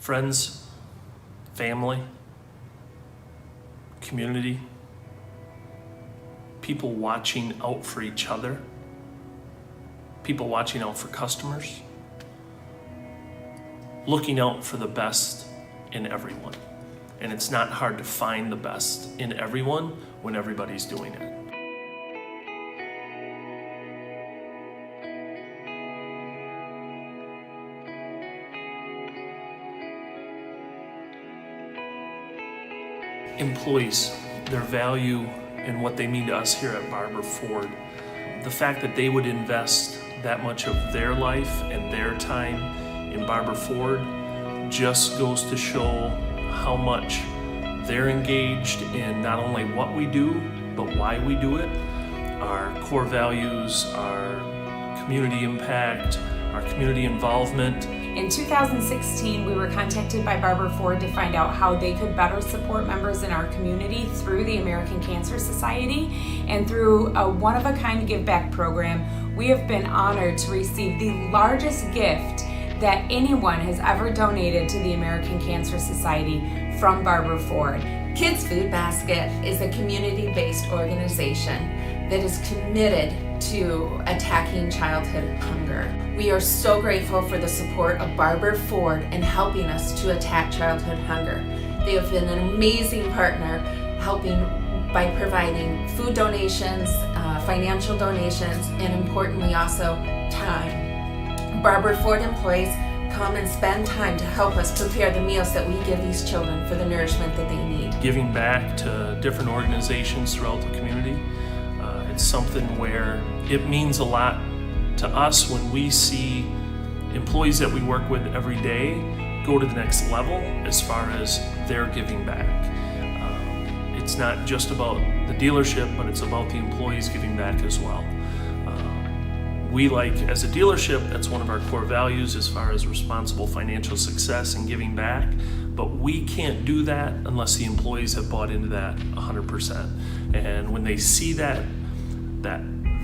friends, family, community, people watching out for each other, people watching out for customers, looking out for the best in everyone. And it's not hard to find the best in everyone when everybody's doing it. Employees, their value and what they mean to us here at Barber Ford, the fact that they would invest that much of their life and their time in Barber Ford just goes to show how much they're engaged in not only what we do, but why we do it, our core values, our community impact, our community involvement. In 2016, we were contacted by Barber Ford to find out how they could better support members in our community through the American Cancer Society and through a one-of-a-kind give back program. We have been honored to receive the largest gift that anyone has ever donated to the American Cancer Society from Barber Ford. Kids Food Basket is a community-based organization that is committed to attacking childhood hunger. We are so grateful for the support of Barber Ford in helping us to attack childhood hunger. They have been an amazing partner, helping by providing food donations, financial donations, and importantly also time. Barber Ford employees come and spend time to help us prepare the meals that we give these children for the nourishment that they need. Giving back to different organizations throughout the community, it's something where it means a lot to us when we see employees that we work with every day go to the next level as far as their giving back. It's not just about the dealership, but it's about the employees giving back as well. We like, as a dealership, that's one of our core values as far as responsible financial success and giving back, but we can't do that unless the employees have bought into that 100%. And when they see that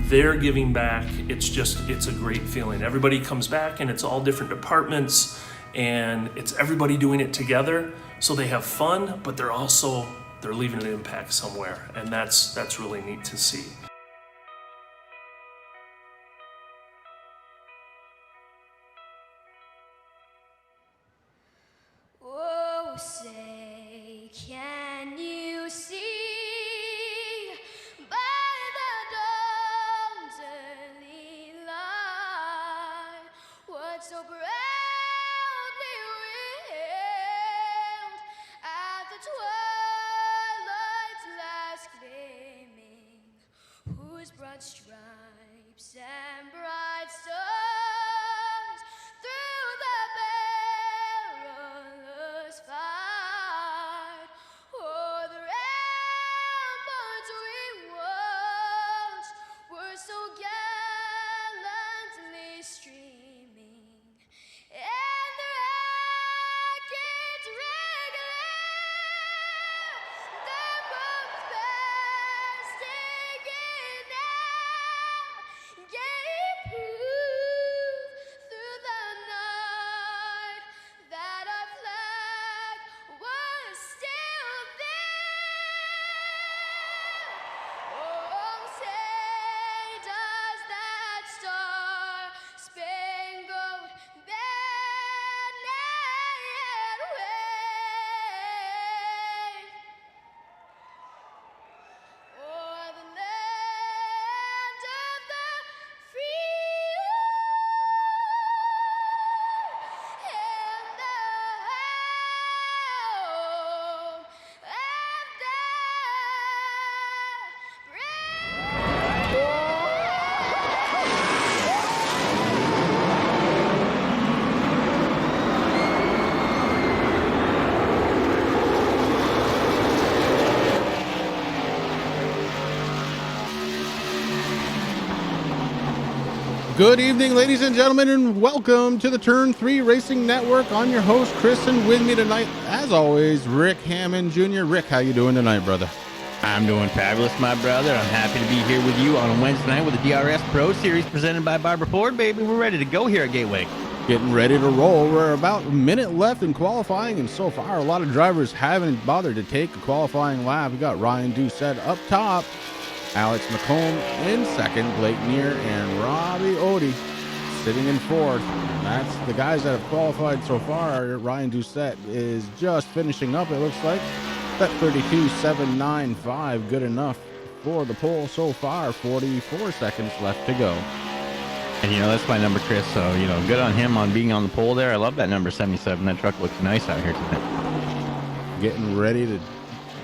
they're giving back, it's a great feeling. Everybody comes back and it's all different departments and it's everybody doing it together, so they have fun, but they're leaving an impact somewhere, and that's really neat to see. Oh, say, can you see by the dawn's early light what so proudly wailed at the twilight's last gleaming, whose broad stripes and bright stars through the perilous fight o'er the ramparts we watched were so gallantly streaming, and their rackets regular, their boats bursting in air, gave proof through the night that our flag was still there. Oh, say does that star-spangled banner yet wave o'er the land of the free and the home of the Good evening, ladies and gentlemen, and welcome to the Turn 3 Racing Network. I'm your host, Chris, and with me tonight, as always, Rick Hammond Jr. Rick, how you doing tonight, brother? I'm doing fabulous, my brother. I'm happy to be here with you on a Wednesday night with the DRS Pro Series presented by Barber Ford, baby. We're ready to go here at Gateway. Getting ready to roll. We're about a minute left in qualifying, and so far a lot of drivers haven't bothered to take a qualifying lap. We got Ryan Doucette up top, Alex McComb in second, Blake Neer and Robbie Odie sitting in fourth. That's the guys that have qualified so far. Ryan Doucette is just finishing up, it looks like. That 32.795, good enough for the pole so far. 44 seconds left to go. And, that's my number, Chris. So, good on him on being on the pole there. I love that number 77. That truck looks nice out here tonight. Getting ready to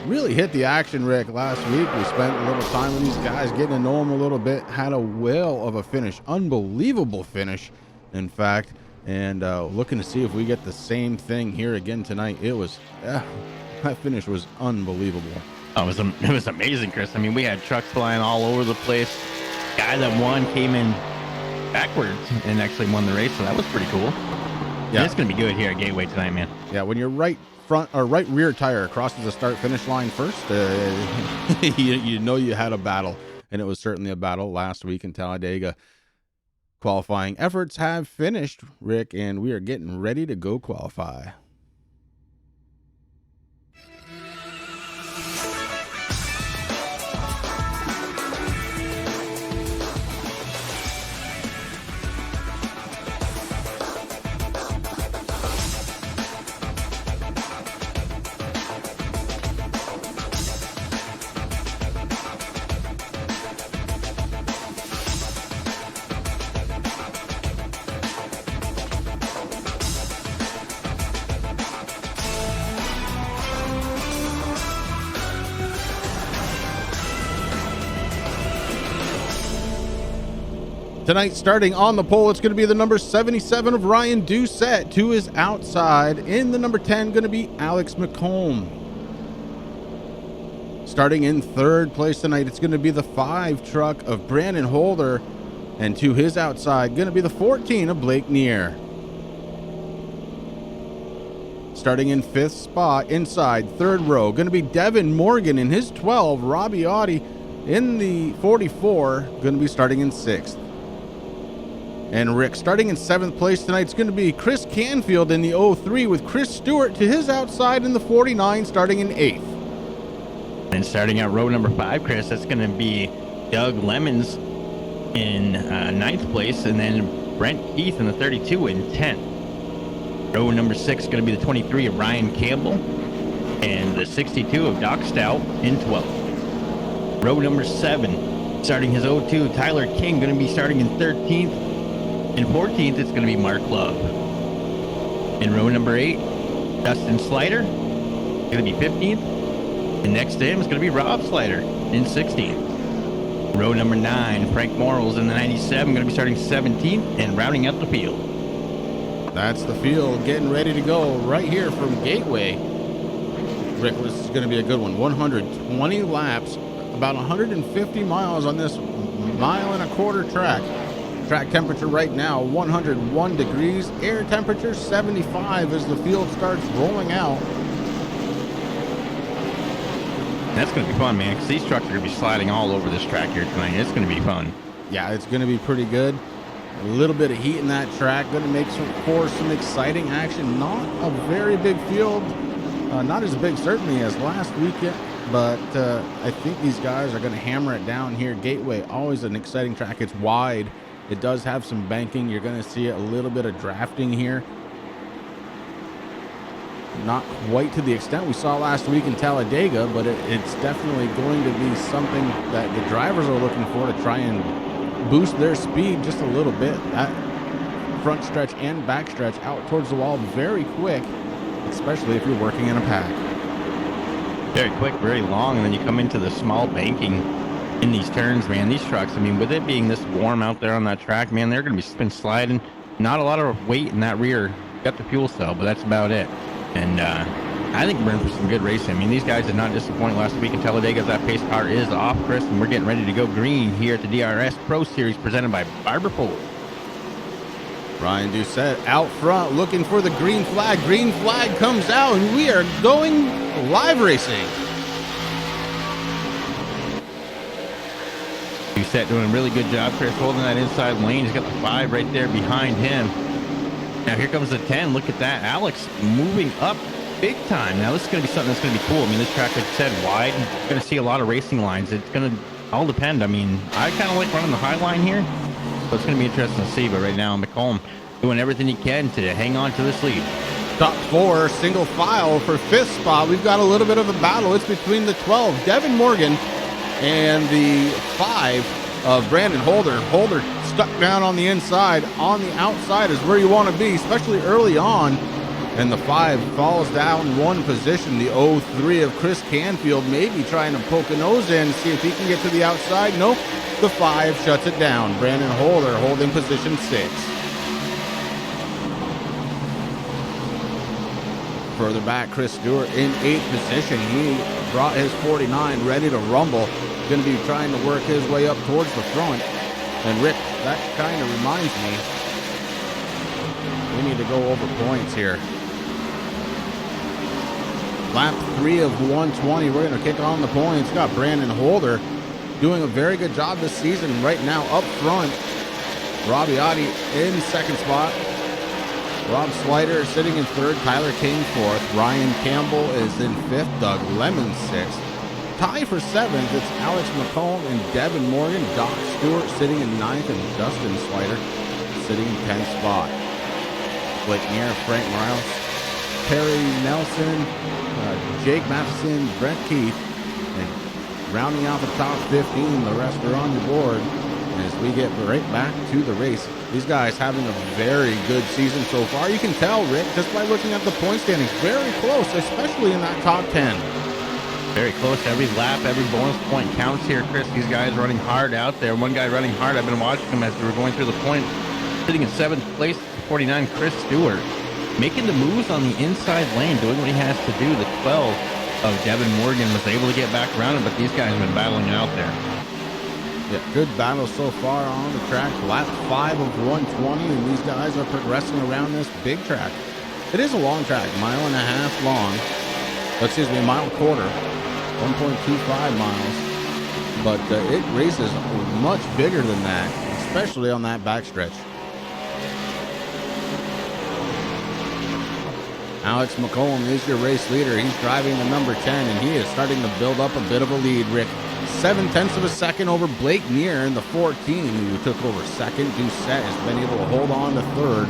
really hit the action, Rick. Last week, we spent a little time with these guys, getting to know them a little bit. Had a whale of a finish. Unbelievable finish, in fact. And looking to see if we get the same thing here again tonight. It was, that finish was unbelievable. Oh, it was amazing, Chris. I mean, we had trucks flying all over the place. Guy that won came in backwards and actually won the race, so that was pretty cool. Yeah, and it's gonna be good here at Gateway tonight, man. Yeah, when your right front or right rear tire crosses the start finish line first, you know you had a battle, and it was certainly a battle last week in Talladega. Qualifying efforts have finished, Rick, and we are getting ready to go qualify. Tonight, starting on the pole, it's going to be the number 77 of Ryan Doucette. To his outside, in the number 10, going to be Alex McComb. Starting in third place tonight, it's going to be the 5 truck of Brandon Holder. And to his outside, going to be the 14 of Blake Neer. Starting in 5th spot, inside, 3rd row, going to be Devin Morgan in his 12. Robbie Audi in the 44, going to be starting in 6th. And Rick, starting in 7th place tonight, it's going to be Chris Canfield in the 03 with Chris Stewart to his outside in the 49, starting in 8th. And starting out row number 5, Chris, that's going to be Doug Lemons in 9th place, and then Brent Keith in the 32 in 10th. Row number 6 going to be the 23 of Ryan Campbell, and the 62 of Doc Stout in 12th. Row number 7, starting his 02, Tyler King, going to be starting in 13th. In 14th, it's going to be Mark Love. In row number 8, Dustin Slider, going to be 15th. And next to him is going to be Rob Slider in 16th. Row number 9, Frank Morrells in the 97, going to be starting 17th and rounding out the field. That's the field getting ready to go right here from Gateway. Rick, this is going to be a good one. 120 laps, about 150 miles on this 1.25 mile track. Track temperature right now, 101 degrees. Air temperature, 75 as the field starts rolling out. That's going to be fun, man, because these trucks are going to be sliding all over this track here tonight. It's going to be fun. Yeah, it's going to be pretty good. A little bit of heat in that track. Going to make for some exciting action. Not a very big field. Not as big, certainly, as last weekend. But I think these guys are going to hammer it down here. Gateway, always an exciting track. It's wide. It does have some banking. You're going to see a little bit of drafting here. Not quite to the extent we saw last week in Talladega, but it's definitely going to be something that the drivers are looking for to try and boost their speed just a little bit. That front stretch and back stretch out towards the wall very quick, especially if you're working in a pack. Very quick, very long, and then you come into the small banking in these turns, man. These trucks, I mean, with it being this warm out there on that track, man, they're going to be spin sliding. Not a lot of weight in that rear. Got the fuel cell, but that's about it. And I think we're in for some good racing. I mean, these guys did not disappoint last week in Talladega. That pace car is off, Chris, and we're getting ready to go green here at the DRS Pro Series presented by Barber Ford. Ryan Doucette out front looking for the green flag. Green flag comes out, and we are going live racing. Doucette doing a really good job, Chris, holding that inside lane. He's got the 5 right there behind him. Now here comes the 10. Look at that. Alex moving up big time. Now this is going to be something that's going to be cool. I mean, this track, like I said, wide. You're going to see a lot of racing lines. It's going to all depend. I mean, I kind of like running the high line here, so it's going to be interesting to see. But right now, McComb doing everything he can to hang on to this lead. Top 4, single file for 5th spot. We've got a little bit of a battle. It's between the 12, Devin Morgan, and the 5 of Brandon Holder. Holder stuck down on the inside. On the outside is where you want to be, especially early on. And the 5 falls down one position. The 03 of Chris Canfield maybe trying to poke a nose in, see if he can get to the outside. Nope, the 5 shuts it down. Brandon Holder holding position 6. Further back, Chris Stewart in 8th position. He brought his 49 ready to rumble. Going to be trying to work his way up towards the front. And Rick, that kind of reminds me, we need to go over points here. Lap 3 of 120. We're going to kick on the points. Got Brandon Holder doing a very good job this season. Right now up front, Robbie Oddie in 2nd spot. Rob Slider sitting in 3rd. Tyler King 4th. Ryan Campbell is in 5th. Doug Lemon 6th. Tie for 7th. It's Alex McComb and Devin Morgan. Doc Stewart sitting in 9th. And Dustin Slider sitting in 10th spot. Blake Neer, Frank Morales, Terry Nelson, Jake Matheson, Brent Keith, and rounding out the top 15, the rest are on the board as we get right back to the race. These guys having a very good season so far. You can tell, Rick, just by looking at the point standings, very close, especially in that top 10. Very close. Every lap, every bonus point counts here, Chris. These guys running hard out there. One guy running hard. I've been watching him as we were going through the point. Sitting in 7th place, 49, Chris Stewart. Making the moves on the inside lane, doing what he has to do. The 12 of Devin Morgan was able to get back around him, but these guys have been battling out there. Yeah, good battle so far on the track. Lap 5 of 120, and these guys are progressing around this big track. It is a long track, 1.5 miles long. Excuse me, 1.25 miles, 1.25 miles. But it races much bigger than that, especially on that backstretch. Alex McCollum is your race leader. He's driving the number 10, and he is starting to build up a bit of a lead, Rick. 0.7 of a second over Blake Neer in the 14, who took over 2nd. Doucette has been able to hold on to 3rd.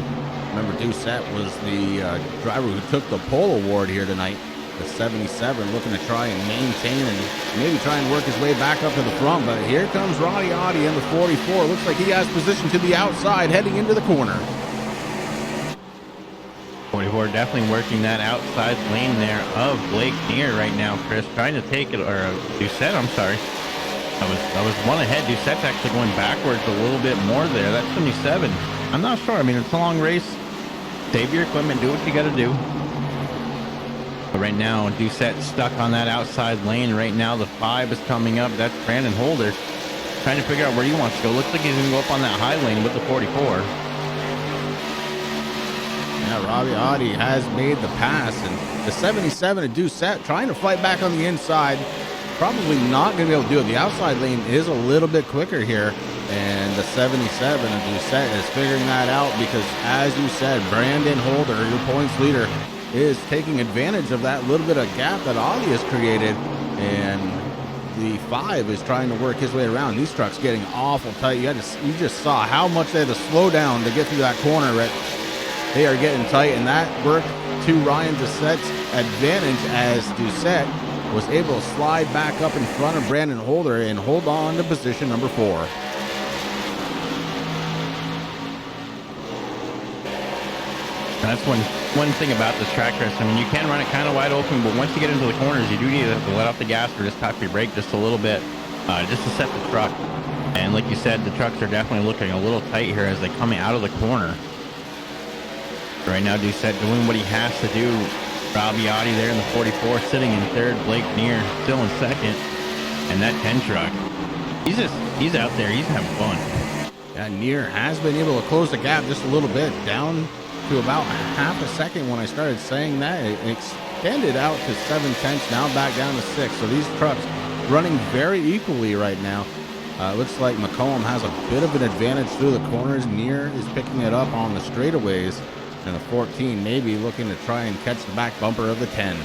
Remember, Doucette was the driver who took the pole award here tonight. The 77 looking to try and maintain and maybe try and work his way back up to the front. But here comes Roddy Oddie in the 44. Looks like he has position to the outside heading into the corner. 44 definitely working that outside lane there of Blake Neer right now, Chris. Trying to take it, or Doucette, I'm sorry. I was one ahead. Doucette's actually going backwards a little bit more there. That's 77. I'm not sure. I mean, it's a long race. Save your equipment. Do what you got to do. But right now, Doucette's stuck on that outside lane. Right now, the 5 is coming up. That's Brandon Holder. Trying to figure out where he wants to go. Looks like he's going to go up on that high lane with the 44. Yeah, Robbie Oddie has made the pass, and the 77 of Doucette trying to fight back on the inside. Probably not going to be able to do it. The outside lane is a little bit quicker here, and the 77 of Doucette is figuring that out because, as you said, Brandon Holder, your points leader, is taking advantage of that little bit of gap that Oddie has created, and the 5 is trying to work his way around. These trucks getting awful tight. You just saw how much they had to slow down to get through that corner, Rick. They are getting tight, and that worked to Ryan Doucette's advantage as Doucette was able to slide back up in front of Brandon Holder and hold on to position number 4. That's one thing about this track, Chris. I mean, you can run it kind of wide open, but once you get into the corners, you do need to let off the gas or just tap your brake just a little bit, just to set the truck. And like you said, the trucks are definitely looking a little tight here as they come out of the corner. Right now, Doucette doing what he has to do. Robbie Oddie there in the 44, sitting in 3rd. Blake Neer still in 2nd. And that 10 truck, he's out there. He's having fun. Yeah, Neer has been able to close the gap just a little bit, down to about half a second when I started saying that. It extended out to 0.7, now back down to 6. So these trucks running very equally right now. Looks like McCollum has a bit of an advantage through the corners. Neer is picking it up on the straightaways. And the 14 maybe looking to try and catch the back bumper of the 10.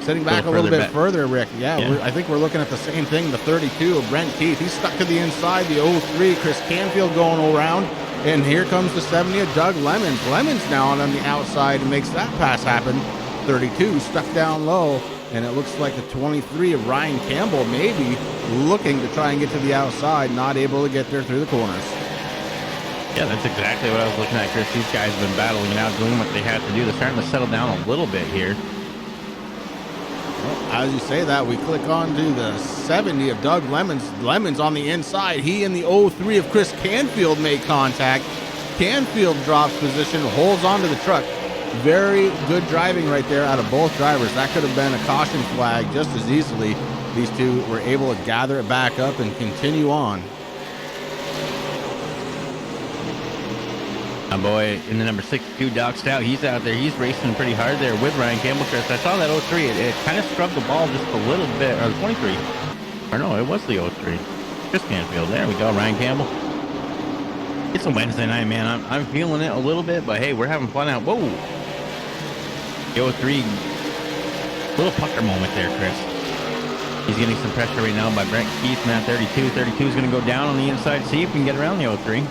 Sitting back a little bit further, Rick. Yeah. I think we're looking at the same thing. The 32 of Brent Keith. He's stuck to the inside. The 03, Chris Canfield going around. And here comes the 70 of Doug Lemons. Lemons now on the outside and makes that pass happen. 32 stuck down low. And it looks like the 23 of Ryan Campbell maybe looking to try and get to the outside. Not able to get there through the corners. Yeah, that's exactly what I was looking at, Chris. These guys have been battling it out, doing what they had to do. They're starting to settle down a little bit here. Well, as you say that, we click on to the 70 of Doug Lemons. Lemons on the inside. He and the 03 of Chris Canfield make contact. Canfield drops position, holds onto the truck. Very good driving right there out of both drivers. That could have been a caution flag just as easily. These two were able to gather it back up and continue on. My boy in the number 62, Doc Stout, he's out there. He's racing pretty hard there with Ryan Campbell, Chris. I saw that 03. It kind of scrubbed the ball just a little bit. Or the 23. Or no, it was the 03. Chris Canfield. There we go, Ryan Campbell. It's a Wednesday night, man. I'm feeling it a little bit, but hey, we're having fun out. Whoa. The 03. Little pucker moment there, Chris. He's getting some pressure right now by Brent Keith, man. 32. 32 is going to go down on the inside. See if we can get around the 03.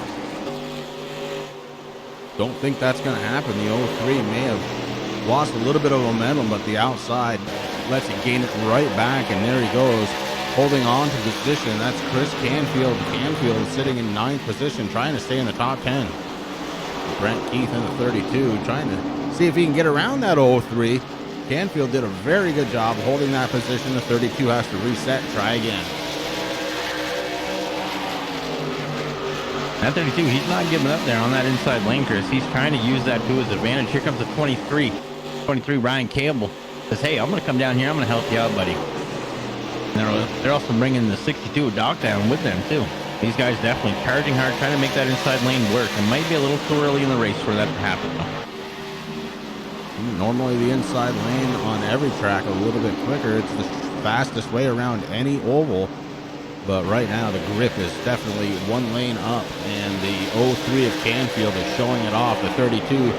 Don't think that's going to happen. The 03 may have lost a little bit of momentum, but the outside lets it gain it right back, and there he goes, holding on to position. That's Chris Canfield. Canfield sitting in 9th position, trying to stay in the top 10. Brent Keith in the 32, trying to see if he can get around that 03. Canfield did a very good job holding that position. The 32 has to reset, try again. That 32, he's not giving up there on that inside lane, Chris. He's trying to use that to his advantage. Here comes the 23. 23, Ryan Campbell. Says, hey, I'm going to come down here. I'm going to help you out, buddy. And they're also bringing the 62 Doc down with them, too. These guys definitely charging hard, trying to make that inside lane work. It might be a little too early in the race for that to happen, though. Normally the inside lane on every track a little bit quicker. It's the fastest way around any oval. But right now the grip is definitely one lane up, and the 03 of Canfield is showing it off. The 32, 2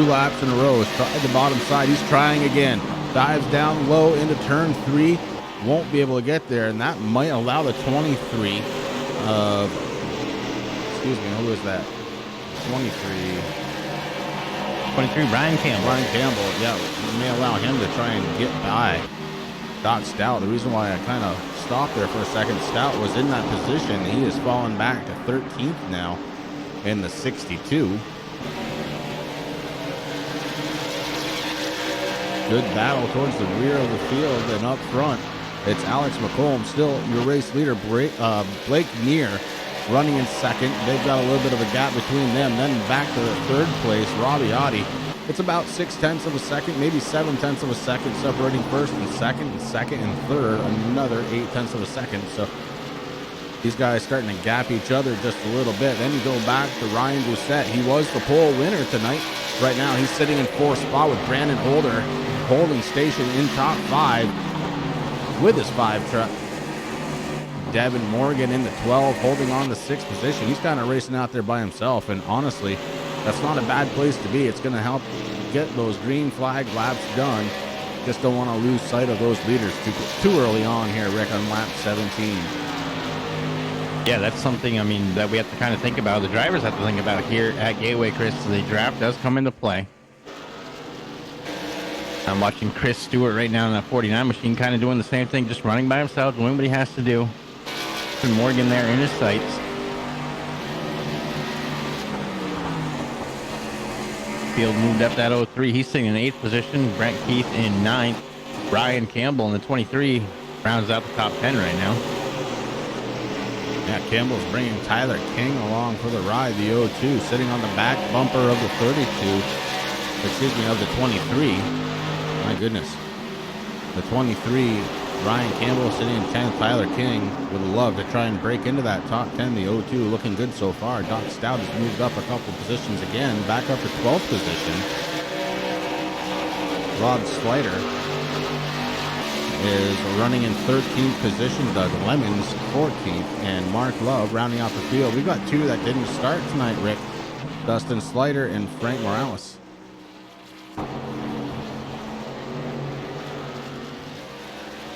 laps in a row, is tried the bottom side. He's trying again. Dives down low into turn 3. Won't be able to get there, and that might allow the 23 of, excuse me, who is that? 23, Ryan Campbell. Ryan Campbell, yeah, may allow him to try and get by Doc Stout. The reason why I kind of stopped there for a second, Stout was in that position. He has fallen back to 13th now in the 62. Good battle towards the rear of the field, and up front, it's Alex McComb, still your race leader. Blake Neer running in second. They've got a little bit of a gap between them. Then back to the 3rd place, Robbie Oddie. It's about 0.6 of a second, maybe 0.7 of a second, separating 1st and 2nd, and 2nd and 3rd, another 0.8 of a second. So these guys starting to gap each other just a little bit. Then you go back to Ryan Doucette. He was the pole winner tonight. Right now he's sitting in 4th spot with Brandon Holder holding station in top 5 with his 5 truck. Devin Morgan in the 12, holding on to 6th position. He's kind of racing out there by himself, and honestly, that's not a bad place to be. It's going to help get those green flag laps done. Just don't want to lose sight of those leaders too early on here, Rick, on lap 17. Yeah, that's something, I mean, that we have to kind of think about. The drivers have to think about here at Gateway, Chris. The draft does come into play. I'm watching Chris Stewart right now in that 49 machine, kind of doing the same thing, just running by himself, doing what he has to do. And Morgan there in his sights. Field moved up that 03. He's sitting in 8th position. Brent Keith in 9th. Ryan Campbell in the 23 rounds out the top 10 right now. Yeah, Campbell's bringing Tyler King along for the ride. The 02 sitting on the back bumper of the 32. Excuse me, of the 23. My goodness. The 23, Ryan Campbell sitting in 10th. Tyler King would love to try and break into that top 10. The 02 looking good so far. Doc Stout has moved up a couple positions again, back up to 12th position. Rod Slider is running in 13th position. Doug Lemons 14th, and Mark Love rounding out the field. We've got 2 that didn't start tonight, Rick. Dustin Slider and Frank Morales.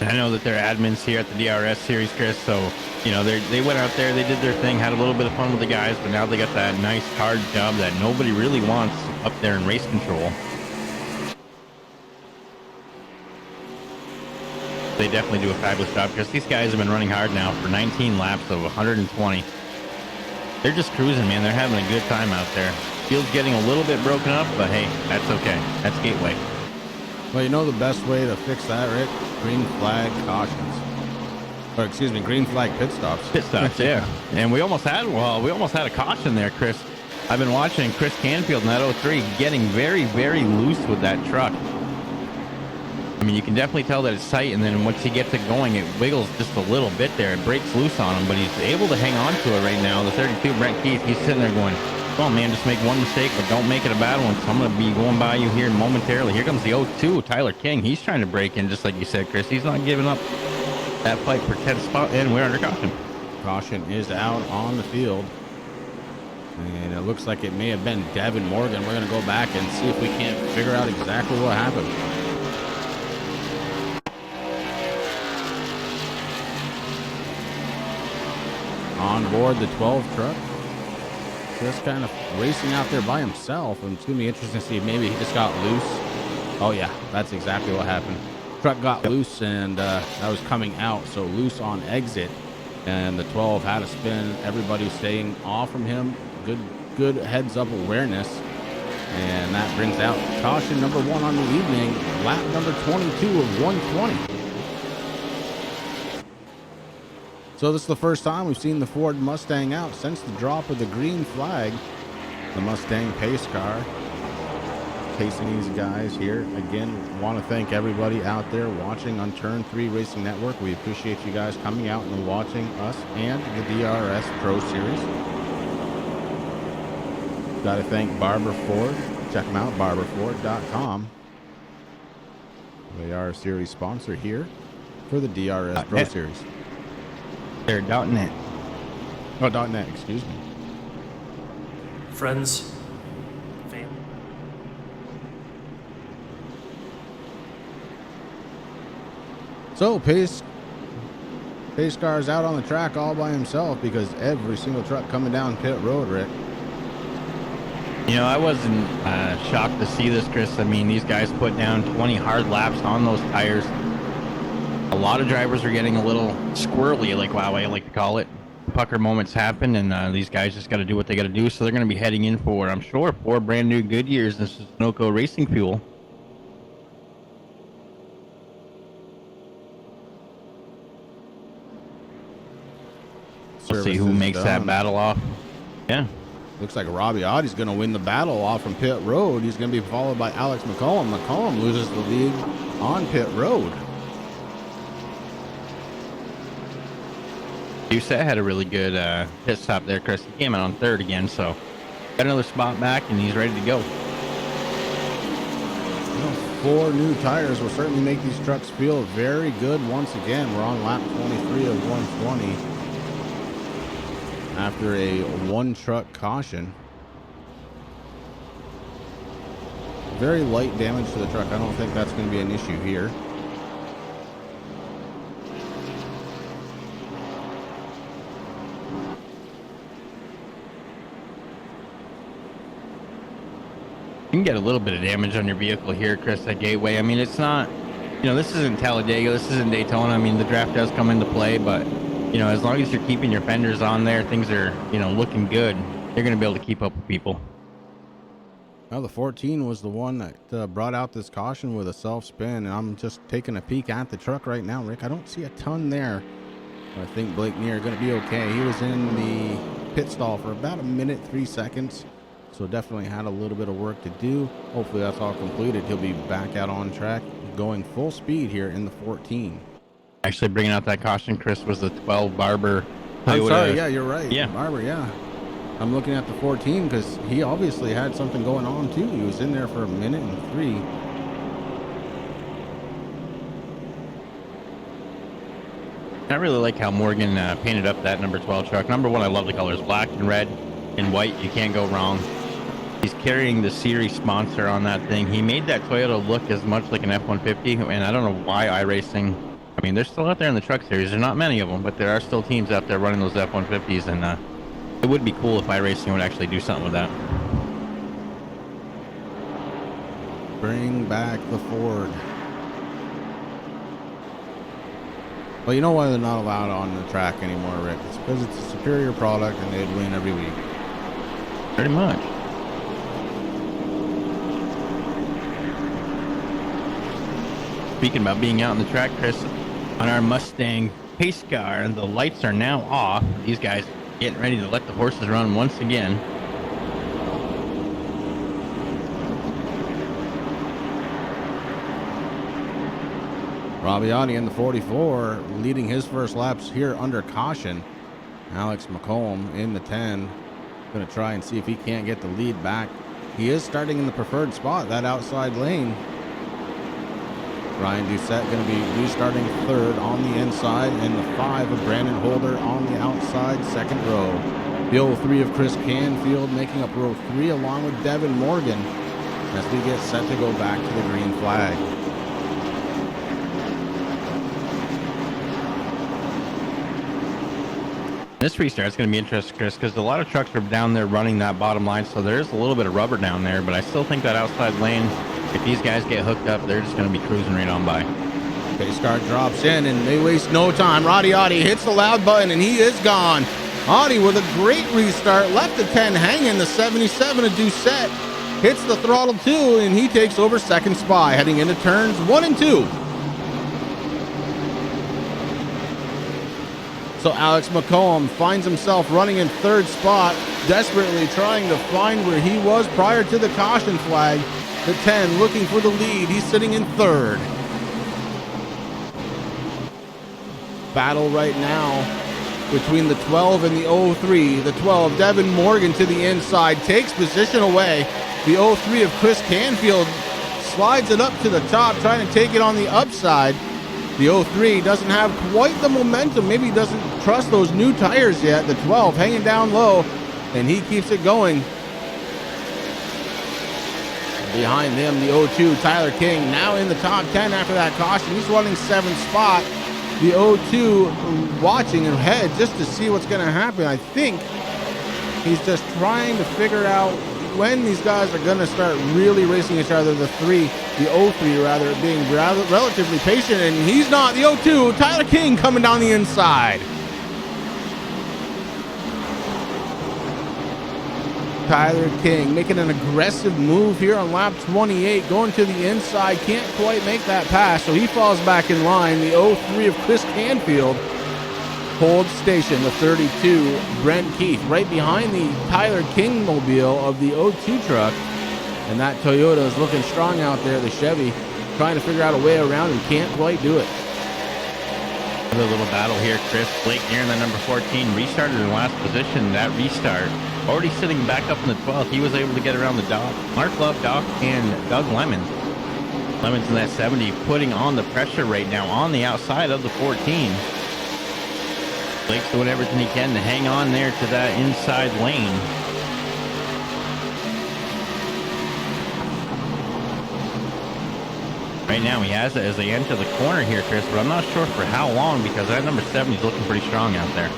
I know that they're admins here at the DRS series, Chris. So, you know, they went out there, they did their thing, had a little bit of fun with the guys, but now they got that nice hard job that nobody really wants up there in race control. They definitely do a fabulous job, because these guys have been running hard now for 19 laps of 120. They're just cruising, man. They're having a good time out there. Field's getting a little bit broken up, but hey, that's okay. That's Gateway. Well, you know the best way to fix that, Rick? Green flag cautions. Or excuse me, green flag pit stops. Pit stops, yeah. And we almost had a caution there, Chris. I've been watching Chris Canfield in that 03 getting very, very loose with that truck. I mean, you can definitely tell that it's tight, and then once he gets it going, it wiggles just a little bit there. It breaks loose on him, but he's able to hang on to it right now. The 32, Brent Keith, he's sitting there going, come on, man, just make one mistake, but don't make it a bad one. So I'm going to be going by you here momentarily. Here comes the 02, Tyler King. He's trying to break in, just like you said, Chris. He's not giving up that fight for 10th spot, and we're under caution. Caution is out on the field. And it looks like it may have been Devin Morgan. We're going to go back and see if we can't figure out exactly what happened. On board the 12 truck. Just kind of racing out there by himself. And it's going to be interesting to see if maybe he just got loose. Oh, yeah, that's exactly what happened. Truck got loose, and that was coming out. So loose on exit. And the 12 had to spin. Everybody was staying off from him. Good heads-up awareness. And that brings out caution number 1 on the evening. Lap number 22 of 120. So this is the first time we've seen the Ford Mustang out since the drop of the green flag. The Mustang pace car pacing these guys here. Again, want to thank everybody out there watching on Turn 3 Racing Network. We appreciate you guys coming out and watching us and the DRS Pro Series. Got to thank Barber Ford. Check them out, barberford.com. They are a series sponsor here for the DRS Pro Series. They're .net. Oh, .net, excuse me. Friends, family. So Pace car's out on the track all by himself because every single truck coming down pit road, Rick. You know, I wasn't shocked to see this, Chris. I mean, these guys put down 20 hard laps on those tires. A lot of drivers are getting a little squirrely, like wow, I like to call it. Pucker moments happen, and these guys just got to do what they got to do. So they're going to be heading in for, I'm sure, 4 brand new Goodyears. This is Sunoco Racing Fuel. We'll see who makes that battle off. Yeah. Looks like Robbie Audie's going to win the battle off from pit road. He's going to be followed by Alex McCollum. McCollum loses the lead on pit road. Doucette had a really good pit stop there, Chris. He came out on 3rd again, so got another spot back, and he's ready to go. 4 new tires will certainly make these trucks feel very good once again. We're on lap 23 of 120 after a 1-truck caution. Very light damage to the truck. I don't think that's going to be an issue here. You can get a little bit of damage on your vehicle here, Chris, at Gateway. I mean, it's not, you know, this isn't Talladega, this isn't Daytona. I mean, the draft does come into play, but, you know, as long as you're keeping your fenders on there, things are, you know, looking good. You're going to be able to keep up with people. Well, the 14 was the one that brought out this caution with a self-spin, and I'm just taking a peek at the truck right now, Rick. I don't see a ton there. I think Blake Neer going to be okay. He was in the pit stall for about 1 minute, 3 seconds. So definitely had a little bit of work to do. Hopefully that's all completed. He'll be back out on track going full speed here in the 14. Actually bringing out that caution, Chris, was the 12 Barber. I'm sorry, yeah, you're right. Yeah. Barber, yeah. I'm looking at the 14 because he obviously had something going on too. He was in there for 1 minute and 3. I really like how Morgan painted up that number 12 truck. Number 1, I love the colors. Black and red and white. You can't go wrong. He's carrying the series sponsor on that thing. He made that Toyota look as much like an F-150, and I don't know why iRacing. I mean, they're still out there in the truck series. There's not many of them, but there are still teams out there running those F-150s, and it would be cool if iRacing would actually do something with that. Bring back the Ford. Well, you know why they're not allowed on the track anymore, Rick? It's because it's a superior product and they'd win every week. Pretty much. Speaking about being out on the track, Chris, on our Mustang pace car, the lights are now off. These guys getting ready to let the horses run once again. Robbiati in the 44 leading his first laps here under caution. Alex McComb in the 10. Going to try and see if he can't get the lead back. He is starting in the preferred spot, that outside lane. Ryan Doucette going to be restarting third on the inside, and the 5 of Brandon Holder on the outside second row. The 03 of Chris Canfield making up row 3 along with Devin Morgan as we get set to go back to the green flag. This restart's going to be interesting, Chris, because a lot of trucks are down there running that bottom line, so there's a little bit of rubber down there, but I still think that outside lane, if these guys get hooked up, they're just going to be cruising right on by. Pace car drops in, and they waste no time. Roddy Audi hits the loud button, and he is gone. Audi with a great restart, left the 10 hanging. The 77 of Doucette hits the throttle too, and he takes over second spot, heading into turns 1 and 2. So Alex McComb finds himself running in third spot, desperately trying to find where he was prior to the caution flag. The 10 looking for the lead. He's sitting in third. Battle right now between the 12 and the 03. The 12, Devin Morgan to the inside, takes position away. The 03 of Chris Canfield slides it up to the top, trying to take it on the upside. The 03 doesn't have quite the momentum. Maybe he doesn't trust those new tires yet. The 12 hanging down low, and he keeps it going. Behind him, the 02, Tyler King, now in the top 10 after that caution. He's running 7th spot. The 02 watching ahead just to see what's going to happen. I think he's just trying to figure out when these guys are going to start really racing each other. The 03 rather, being relatively patient, and he's not. The 02, Tyler King coming down the inside. Tyler King making an aggressive move here on lap 28, going to the inside, can't quite make that pass, so he falls back in line. The 03 of Chris Canfield holds station. The 32, Brent Keith, right behind the Tyler King mobile of the 02 truck, and that Toyota is looking strong out there, the Chevy, trying to figure out a way around and can't quite do it. Another little battle here, Chris. Blake near in the number 14, restarted in last position. That restart, already sitting back up in the 12th, he was able to get around the Doc, Mark Love, Doc, and Doug Lemons. Lemons in that 70, putting on the pressure right now on the outside of the 14. Blake's doing everything he can to hang on there to that inside lane. Right now he has it as they enter the corner here, Chris, but I'm not sure for how long because that number 70 is looking pretty strong out there.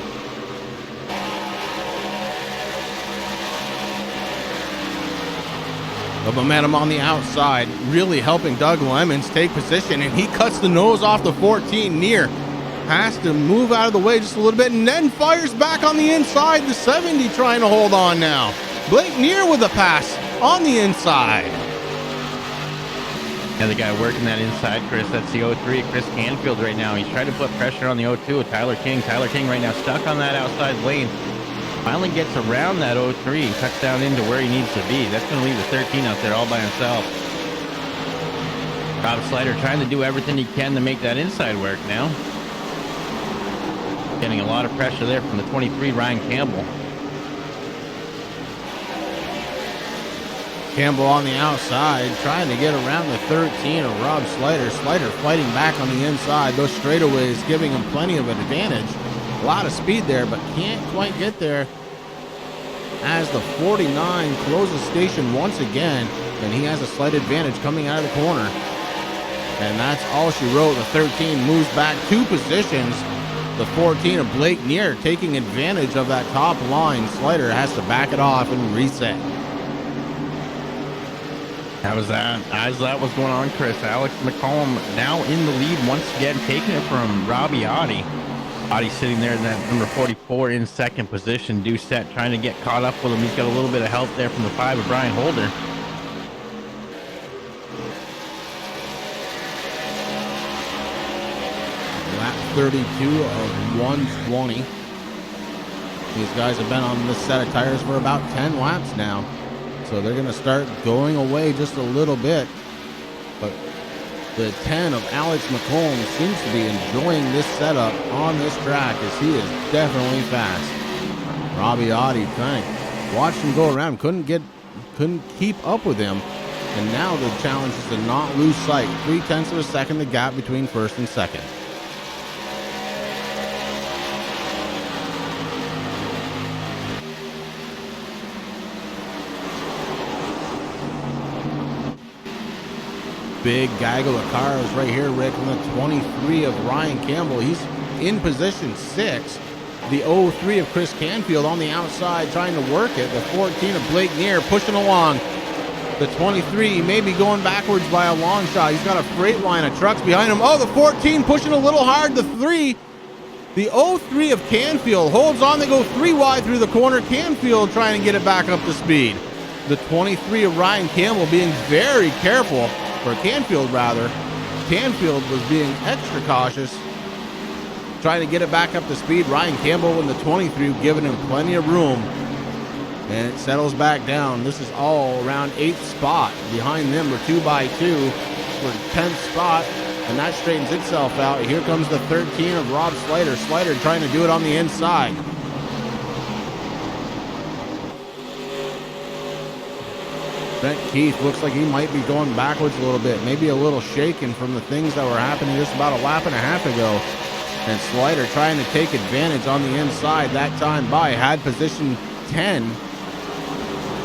The momentum on the outside really helping Doug Lemons take position, and he cuts the nose off the 14 near. Has to move out of the way just a little bit and then fires back on the inside. The 70 trying to hold on now. Blake Neer with a pass on the inside. The guy working that inside, Chris, that's the 03, Chris Canfield right now. He's trying to put pressure on the 02 with Tyler King. Tyler King right now stuck on that outside lane. Finally gets around that 03 and cuts down into where he needs to be. That's going to leave the 13 out there all by himself. Rob Slider trying to do everything he can to make that inside work now. Getting a lot of pressure there from the 23, Ryan Campbell. Campbell on the outside, trying to get around the 13 of Rob Slider. Slider fighting back on the inside. Those straightaways giving him plenty of an advantage. A lot of speed there, but can't quite get there. as the 49 closes station once again, and he has a slight advantage coming out of the corner. And that's all she wrote. The 13 moves back 2 positions. The 14 of Blake Neer taking advantage of that top line. Slider has to back it off and reset. How was that? As that was going on, Chris, Alex McCollum now in the lead once again, taking it from Robbie Audi. Audi sitting there in that number 44 in second position. Doucette trying to get caught up with him. He's got a little bit of help there from the 5 of Brian Holder. Lap 32 of 120. These guys have been on this set of tires for about 10 laps now. So they're going to start going away just a little bit. But the 10 of Alex McComb seems to be enjoying this setup on this track, as he is definitely fast. Robbie Audi kind of watched him go around, couldn't keep up with him. And now the challenge is to not lose sight. 0.3 of a second the gap between first and second. Big gaggle of cars right here, Rick, from the 23 of Ryan Campbell. He's in position 6. The 03 of Chris Canfield on the outside trying to work it. The 14 of Blake Neer pushing along. The 23 may be going backwards by a long shot. He's got a freight line of trucks behind him. Oh, the 14 pushing a little hard. The 03 of Canfield holds on. They go 3 wide through the corner. Canfield trying to get it back up to speed. The 23 of Ryan Campbell being very careful. Or Canfield, rather. Canfield was being extra cautious, trying to get it back up to speed. Ryan Campbell in the 23 giving him plenty of room. And it settles back down. This is all around 8th spot. Behind them, we're 2x2 for 10th spot. And that straightens itself out. Here comes the 13 of Rob Slider. Slider trying to do it on the inside. Brent Keith looks like he might be going backwards a little bit, maybe a little shaken from the things that were happening just about a lap and a half ago. And Slider trying to take advantage on the inside. That time by had position 10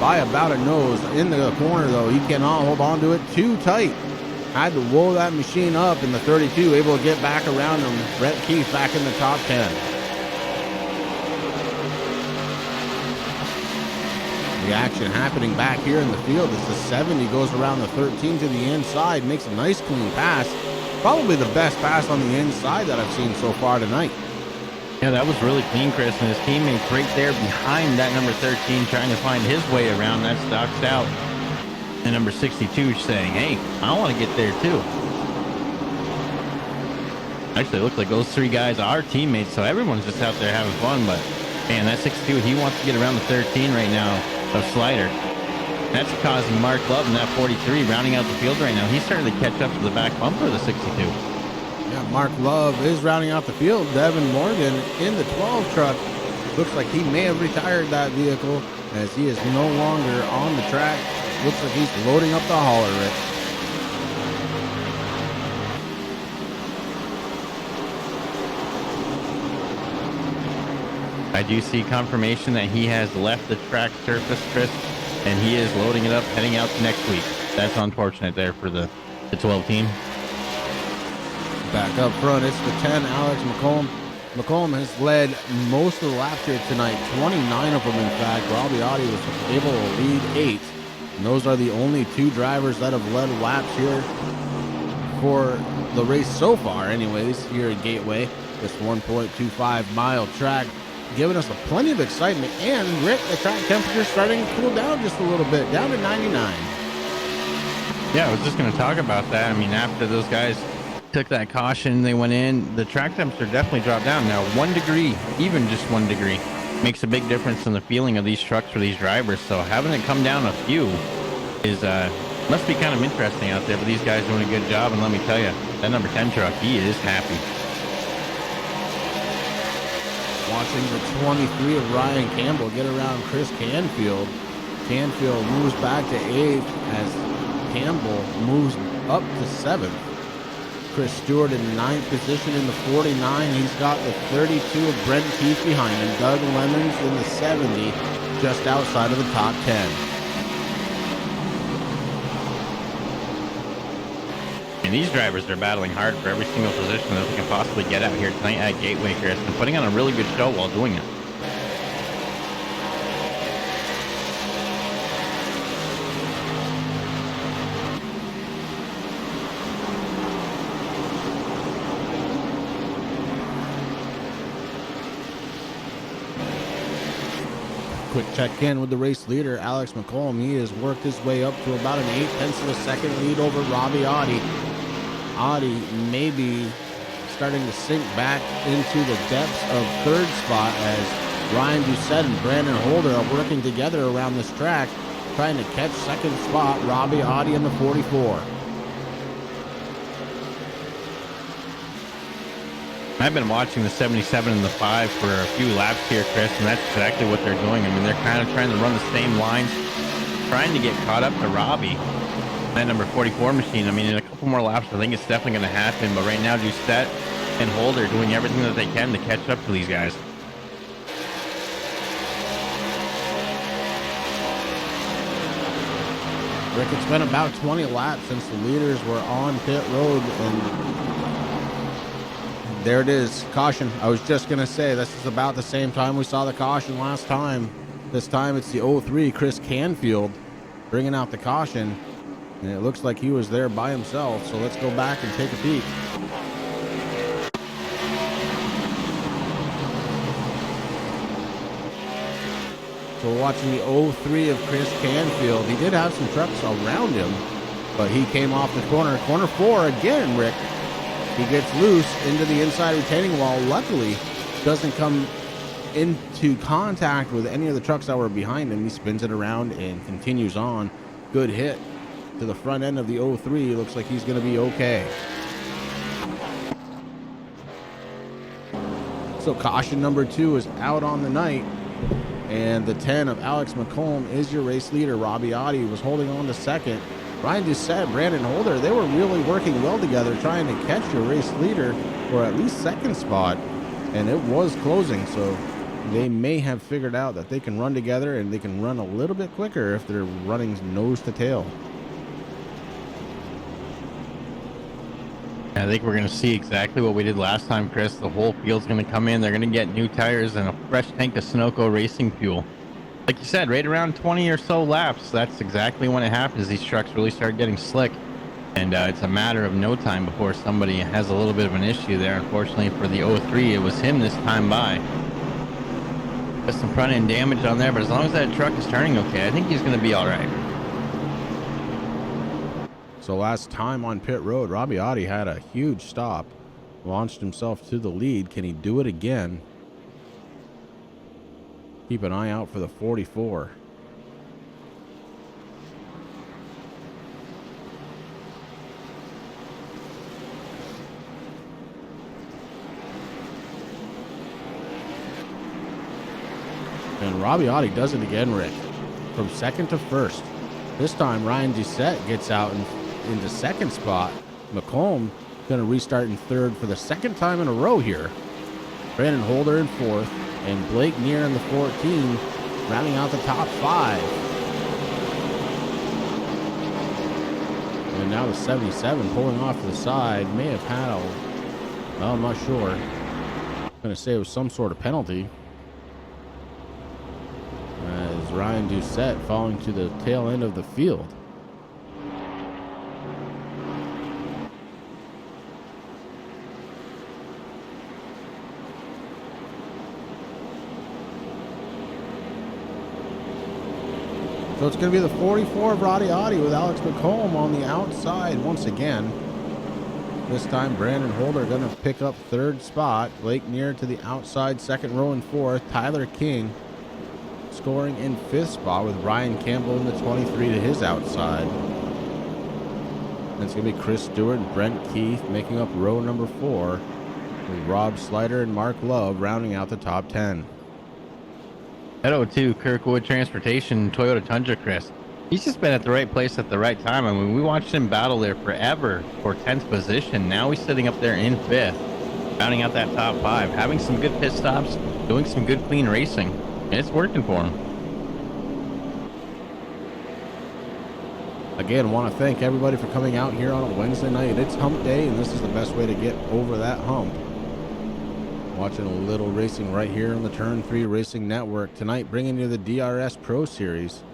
by about a nose. In the corner though, he cannot hold on to it too tight. Had to roll that machine up in the 32, able to get back around him. Brent Keith back in the top 10. The action happening back here in the field as the 70 goes around the 13 to the inside, makes a nice clean pass. Probably the best pass on the inside that I've seen so far tonight. Yeah, that was really clean, Chris, and his teammates right there behind that number 13 trying to find his way around that stock stout. And number 62 saying, hey, I want to get there too. Actually, it looks like those 3 guys are teammates, so everyone's just out there having fun. But man, that 62, he wants to get around the 13 right now of Slider. That's causing Mark Love in that 43 rounding out the field right now. He's starting to catch up to the back bumper of the 62. Yeah, Mark Love is rounding out the field. Devin Morgan in the 12 truck. Looks like he may have retired that vehicle as he is no longer on the track. Looks like he's loading up the hauler, Rick. I do see confirmation that he has left the track surface, Chris, and he is loading it up, heading out to next week. That's unfortunate there for the 12 team. Back up front, it's the 10, Alex McComb. McComb has led most of the laps here tonight, 29 of them in fact. Robbie Audi was able to lead 8. And those are the only 2 drivers that have led laps here for the race so far anyways, here at Gateway. This 1.25 mile track giving us plenty of excitement. And Rick, the track temperature starting to cool down just a little bit, down to 99. Yeah, I was just going to talk about that. I mean, after those guys took that caution, they went in, the track temperature definitely dropped down. Now 1 degree, even just 1 degree, makes a big difference in the feeling of these trucks for these drivers. So having it come down a few is must be kind of interesting out there, but these guys doing a good job. And let me tell you, that number 10 truck, he is happy. Watching the 23 of Ryan Campbell get around Chris Canfield. Canfield moves back to 8th as Campbell moves up to 7th. Chris Stewart in 9th position in the 49. He's got the 32 of Brent Keith behind him. Doug Lemons in the 70, just outside of the top 10. And these drivers are battling hard for every single position that they can possibly get out here tonight at Gateway, Chris, and putting on a really good show while doing it. Quick check-in with the race leader, Alex McCollum. He has worked his way up to about an 0.8 of a second lead over Robbie Audi. Audi may be starting to sink back into the depths of third spot as Ryan Doucette and Brandon Holder are working together around this track, trying to catch second spot Robbie Audi in the 44. I've been watching the 77 and the 5 for a few laps here, Chris, and that's exactly what they're doing. I mean, they're kind of trying to run the same lines, trying to get caught up to Robbie, that number 44 machine. I mean, in a couple more laps, I think it's definitely going to happen. But right now, Doucette and Holder doing everything that they can to catch up to these guys. Rick, it's been about 20 laps since the leaders were on pit road, and there it is, caution. I was just going to say, this is about the same time we saw the caution last time. This time it's the 03, Chris Canfield, bringing out the caution. And it looks like he was there by himself, so let's go back and take a peek. So we're watching the 03 of Chris Canfield. He did have some trucks around him, but he came off the corner. Corner 4 again, Rick. He gets loose into the inside retaining wall. Luckily, doesn't come into contact with any of the trucks that were behind him. He spins it around and continues on. Good hit to the front end of the 03. Looks like he's going to be okay. So caution number 2 is out on the night. And the 10 of Alex McComb is your race leader. Robbie Audi was holding on to second. Ryan Doucette, Brandon Holder, they were really working well together, trying to catch your race leader for at least second spot, and it was closing, so they may have figured out that they can run together and they can run a little bit quicker if they're running nose to tail. I think we're going to see exactly what we did last time, Chris. The whole field's going to come in. They're going to get new tires and a fresh tank of Sunoco racing fuel. Like you said, right around 20 or so laps, that's exactly when it happens. These trucks really start getting slick, and it's a matter of no time before somebody has a little bit of an issue there. Unfortunately for the 03, it was him this time by. Got some front end damage on there, but as long as that truck is turning okay, I think he's going to be all right. So last time on pit road, Robbie Audi had a huge stop, launched himself to the lead. Can he do it again? Keep an eye out for the 44. And Robbie Audi does it again, Rick. From second to first. This time Ryan Doucette gets out into second spot. McComb going to restart in third for the second time in a row here. Brandon Holder in fourth. And Blake Neer in the 14, rounding out the top 5. And now the 77 pulling off to the side. May have had a, well, I'm not sure. I'm going to say it was some sort of penalty. As Ryan Doucette falling to the tail end of the field. So it's going to be the 44 of Robbie Audi with Alex McComb on the outside once again. This time Brandon Holder going to pick up third spot. Blake Neer to the outside, second row and fourth. Tyler King scoring in fifth spot with Ryan Campbell in the 23 to his outside. And it's going to be Chris Stewart and Brent Keith making up row number 4 with Rob Slider and Mark Love rounding out the top 10. Hello to Kirkwood Transportation Toyota Tundra, Chris. He's just been at the right place at the right time. I mean, we watched him battle there forever for 10th position. Now he's sitting up there in 5th, rounding out that top 5, having some good pit stops, doing some good clean racing, and it's working for him. Again, want to thank everybody for coming out here on a Wednesday night. It's hump day, and this is the best way to get over that hump. Watching a little racing right here on the Turn 3 Racing Network. Tonight, bringing you the DRS Pro Series.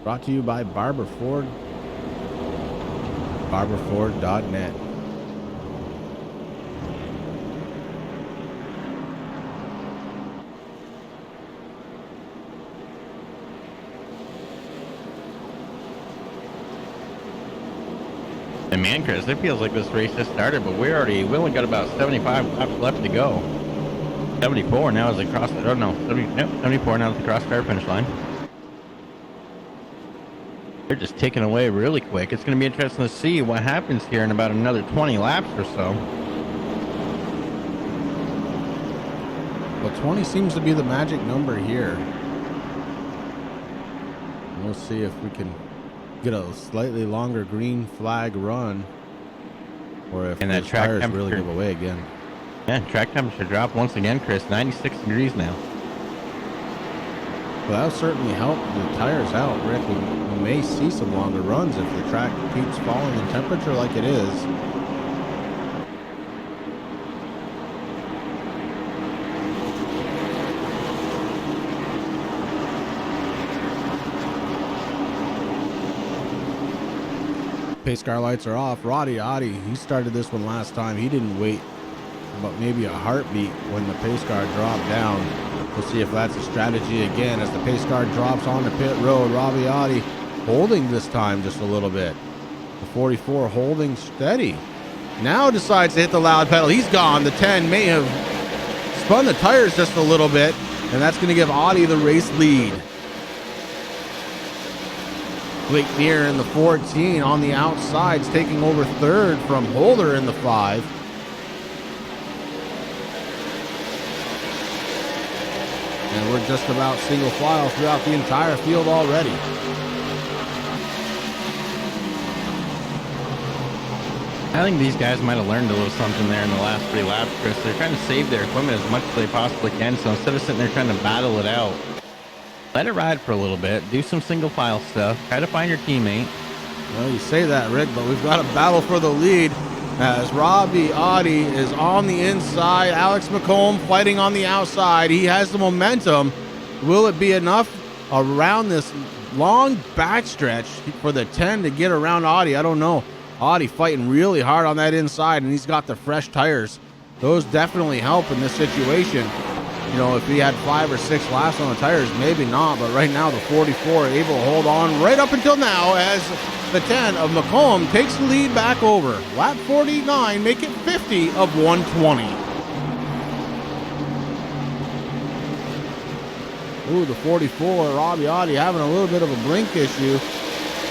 Brought to you by Barber Ford. BarberFord.net. And man, Chris, it feels like this race just started, but we only got about 75 laps left to go. 74 now as they cross. Oh no, 74 now as they cross start finish line. They're just ticking away really quick. It's going to be interesting to see what happens here in about another 20 laps or so. Well, 20 seems to be the magic number here. We'll see if we can get a slightly longer green flag run, or if and that those track tires really give away again. Yeah, track temperature drop once again, Chris. 96 degrees now. Well, that'll certainly help the tires out, Rick. We may see some longer runs if the track keeps falling in temperature like it is. Pace car lights are off. Roddy Oddie, he started this one last time. He didn't wait about maybe a heartbeat when the pace car dropped down. We'll see if that's a strategy again as the pace car drops on the pit road. Robbie Oddie holding this time just a little bit. The 44 holding steady. Now decides to hit the loud pedal. He's gone. The 10 may have spun the tires just a little bit, and that's going to give Oddie the race lead. Blake Neer in the 14 on the outsides, taking over third from Holder in the 5. And we're just about single file throughout the entire field already. I think these guys might have learned a little something there in the last 3 laps, Chris. They're trying to save their equipment as much as they possibly can. So instead of sitting there trying to battle it out, let it ride for a little bit. Do some single file stuff. Try to find your teammate. Well, you say that, Rick, but we've got a battle for the lead as Robbie Oddie is on the inside. Alex McComb fighting on the outside. He has the momentum. Will it be enough around this long backstretch for the 10 to get around Oddie? I don't know. Oddie fighting really hard on that inside, and he's got the fresh tires. Those definitely help in this situation. You know, if he had 5 or 6 laps on the tires, maybe not. But right now, the 44 able to hold on right up until now as the 10 of McComb takes the lead back over. Lap 49, make it 50 of 120. Ooh, the 44, Robbie Oddie having a little bit of a blink issue.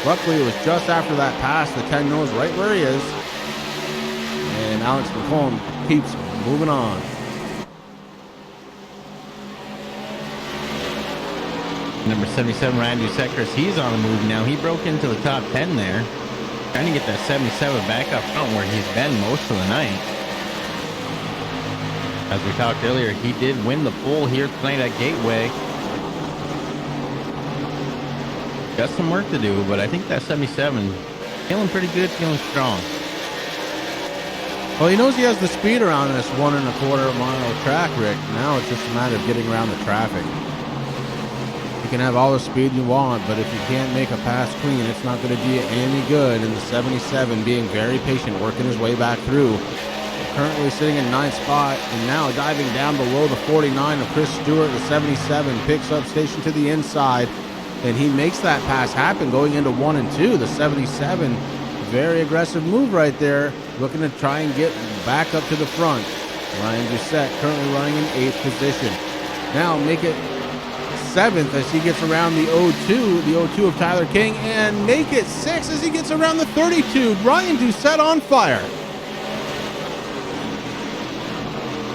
Luckily, it was just after that pass. The 10 knows right where he is. And Alex McComb keeps moving on. Number 77, Ryan Doucette, he's on the move now. He broke into the top 10 there. Trying to get that 77 back up front where he's been most of the night. As we talked earlier, he did win the pole here tonight at Gateway. Got some work to do, but I think that 77 feeling pretty good, feeling strong. Well, he knows he has the speed around this 1.25 mile track, Rick. Now it's just a matter of getting around the traffic. You can have all the speed you want, but if you can't make a pass clean, it's not going to do you any good. And the 77 being very patient, working his way back through. Currently sitting in 9th spot, and now diving down below the 49 of Chris Stewart. The 77 picks up station to the inside, and he makes that pass happen going into 1 and 2. The 77, very aggressive move right there, looking to try and get back up to the front. Ryan Doucette currently running in 8th position. Now make it 7th as he gets around the 02 of Tyler King, and make it 6th as he gets around the 32. Ryan Doucette on fire.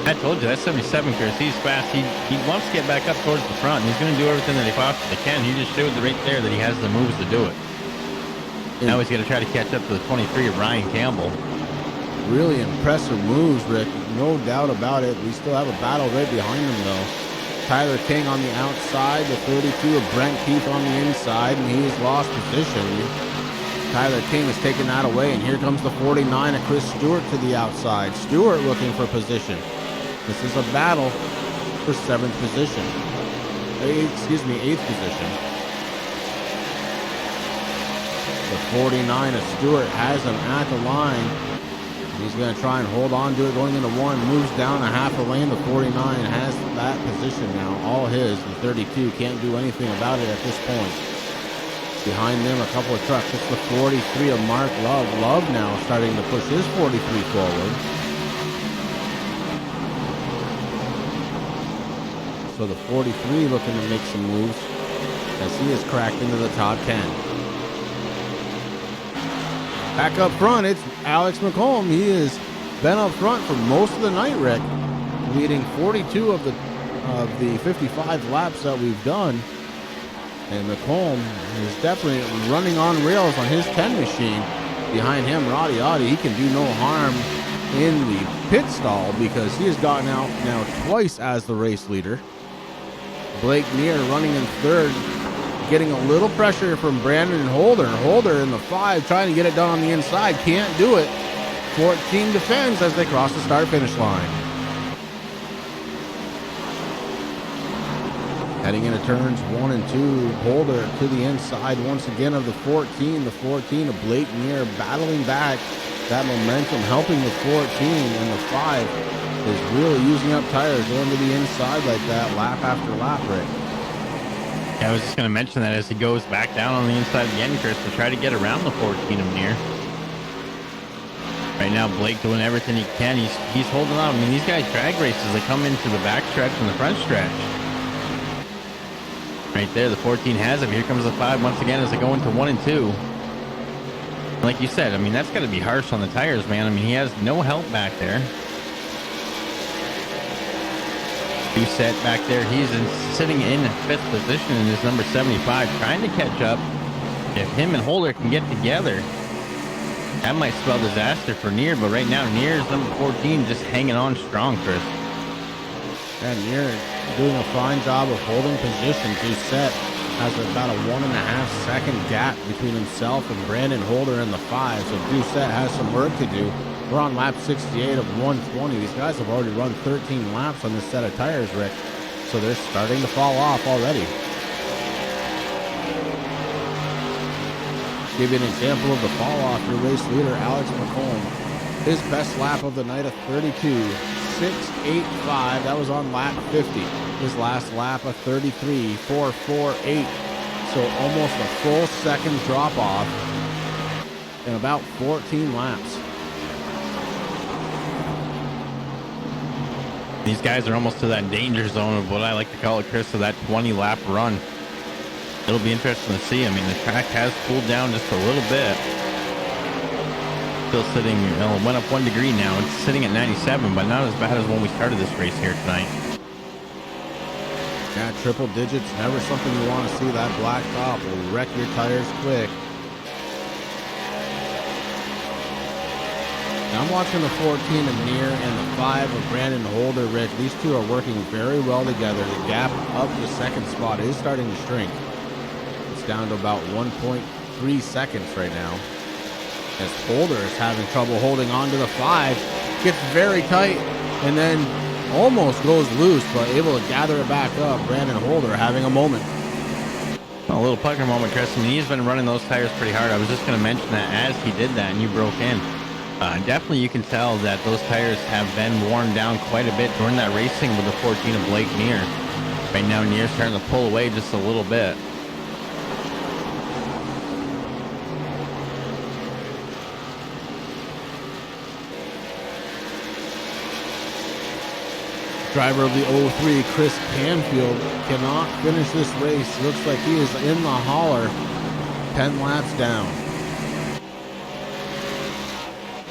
I told you, that's 77, Chris. He's fast. He wants to get back up towards the front. He's going to do everything that he possibly can. He just showed right there that he has the moves to do it. Now he's going to try to catch up to the 23 of Ryan Campbell. Really impressive moves, Rick. No doubt about it. We still have a battle right behind him, though. Tyler King on the outside, the 32 of Brent Keith on the inside, and he's lost position. Tyler King is taking that away, and here comes the 49 of Chris Stewart to the outside. Stewart looking for position. This is a battle for 7th position. 8th position. The 49 of Stewart has him at the line. He's going to try and hold on to it going into 1. Moves down a half a lane. The 49 has that position now. All his. The 32 can't do anything about it at this point. Behind them, a couple of trucks. It's the 43 of Mark Love. Love now starting to push his 43 forward. So the 43 looking to make some moves as he is cracked into the top 10. Back up front, it's Alex McComb. He has been up front for most of the night, Rick, leading 42 of the 55 laps that we've done. And McComb is definitely running on rails on his 10 machine. Behind him, Roddy Audi, he can do no harm in the pit stall because he has gotten out now twice as the race leader. Blake Neer running in 3rd, getting a little pressure from Brandon Holder. Holder in the 5 trying to get it done on the inside, can't do it. 14 defends as they cross the start-finish line. Heading into turns 1 and 2, Holder to the inside once again of the 14. The 14 of Blake Neer battling back that momentum, helping the 14, and the 5 is really using up tires going to the inside like that lap after lap, Rick. Yeah, I was just going to mention that as he goes back down on the inside again, Chris, to try to get around the 14 of Neer. Right now, Blake doing everything he can. He's holding on. I mean, these guys drag races, they come into the back stretch and the front stretch. Right there, the 14 has him. Here comes the 5 once again as they go into 1 and 2. Like you said, I mean, that's got to be harsh on the tires, man. I mean, he has no help back there. Set back there. He's sitting in 5th position in his number 75, trying to catch up. If him and Holder can get together, that might spell disaster for Neer. But right now, Neer's number 14 just hanging on strong, Chris. And Neer doing a fine job of holding position. Doucette has about a 1.5 second gap between himself and Brandon Holder in the 5. So Doucette has some work to do. We're on lap 68 of 120. These guys have already run 13 laps on this set of tires, Rick. So they're starting to fall off already. Give you an example of the fall off. Your race leader, Alex McComb. His best lap of the night of 32.685. That was on lap 50. His last lap of 33.448. So almost a full second drop off in about 14 laps. These guys are almost to that danger zone of what I like to call it, Chris, of that 20-lap run. It'll be interesting to see. I mean, the track has cooled down just a little bit. Still sitting, it went up 1 degree now. It's sitting at 97, but not as bad as when we started this race here tonight. Yeah, triple digits, never something you want to see. That black top will wreck your tires quick. Now I'm watching the 14 of Neer and the 5 of Brandon Holder, Rick. These two are working very well together. The gap up the second spot is starting to shrink. It's down to about 1.3 seconds right now. As Holder is having trouble holding on to the 5. Gets very tight and then almost goes loose, but able to gather it back up. Brandon Holder having a moment. A little pucker moment, Chris. I mean, he's been running those tires pretty hard. I was just going to mention that as he did that and you broke in. Definitely you can tell that those tires have been worn down quite a bit during that racing with the 14 of Blake Neer. Right now, Neer's starting to pull away just a little bit. Driver of the 03, Chris Canfield, cannot finish this race. Looks like he is in the holler, 10 laps down.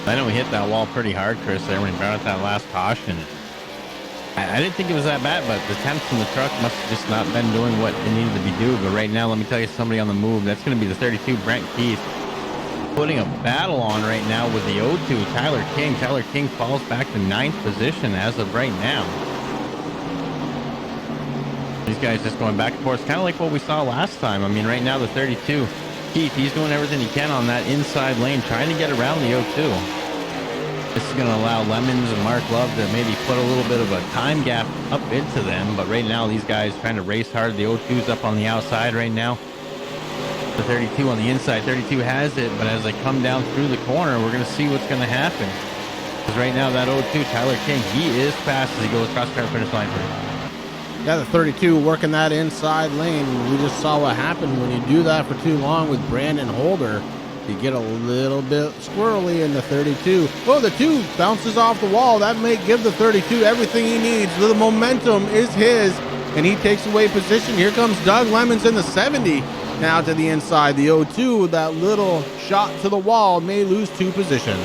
I know we hit that wall pretty hard, Chris, there when he brought out that last caution. I didn't think it was that bad, but the temps from the truck must have just not been doing what it needed to be doing. But right now, let me tell you, somebody on the move. That's going to be the 32, Brent Keith, putting a battle on right now with the O2, Tyler King. Tyler King falls back to 9th position as of right now. These guys just going back and forth, kind of like what we saw last time. I mean, right now, the 32, Keith, he's doing everything he can on that inside lane, trying to get around the O2. This is going to allow Lemons and Mark Love to maybe put a little bit of a time gap up into them. But right now, these guys trying to race hard. The O2's up on the outside right now. The 32 on the inside. 32 has it, but as they come down through the corner, we're going to see what's going to happen. Because right now, that O2, Tyler King, he is fast as he goes across the finish line for him. Yeah, the 32 working that inside lane. We just saw what happened when you do that for too long with Brandon Holder. You get a little bit squirrely in the 32. Oh, the 2 bounces off the wall. That may give the 32 everything he needs. The momentum is his, and he takes away position. Here comes Doug Lemons in the 70. Now to the inside. The 02 with that little shot to the wall may lose 2 positions.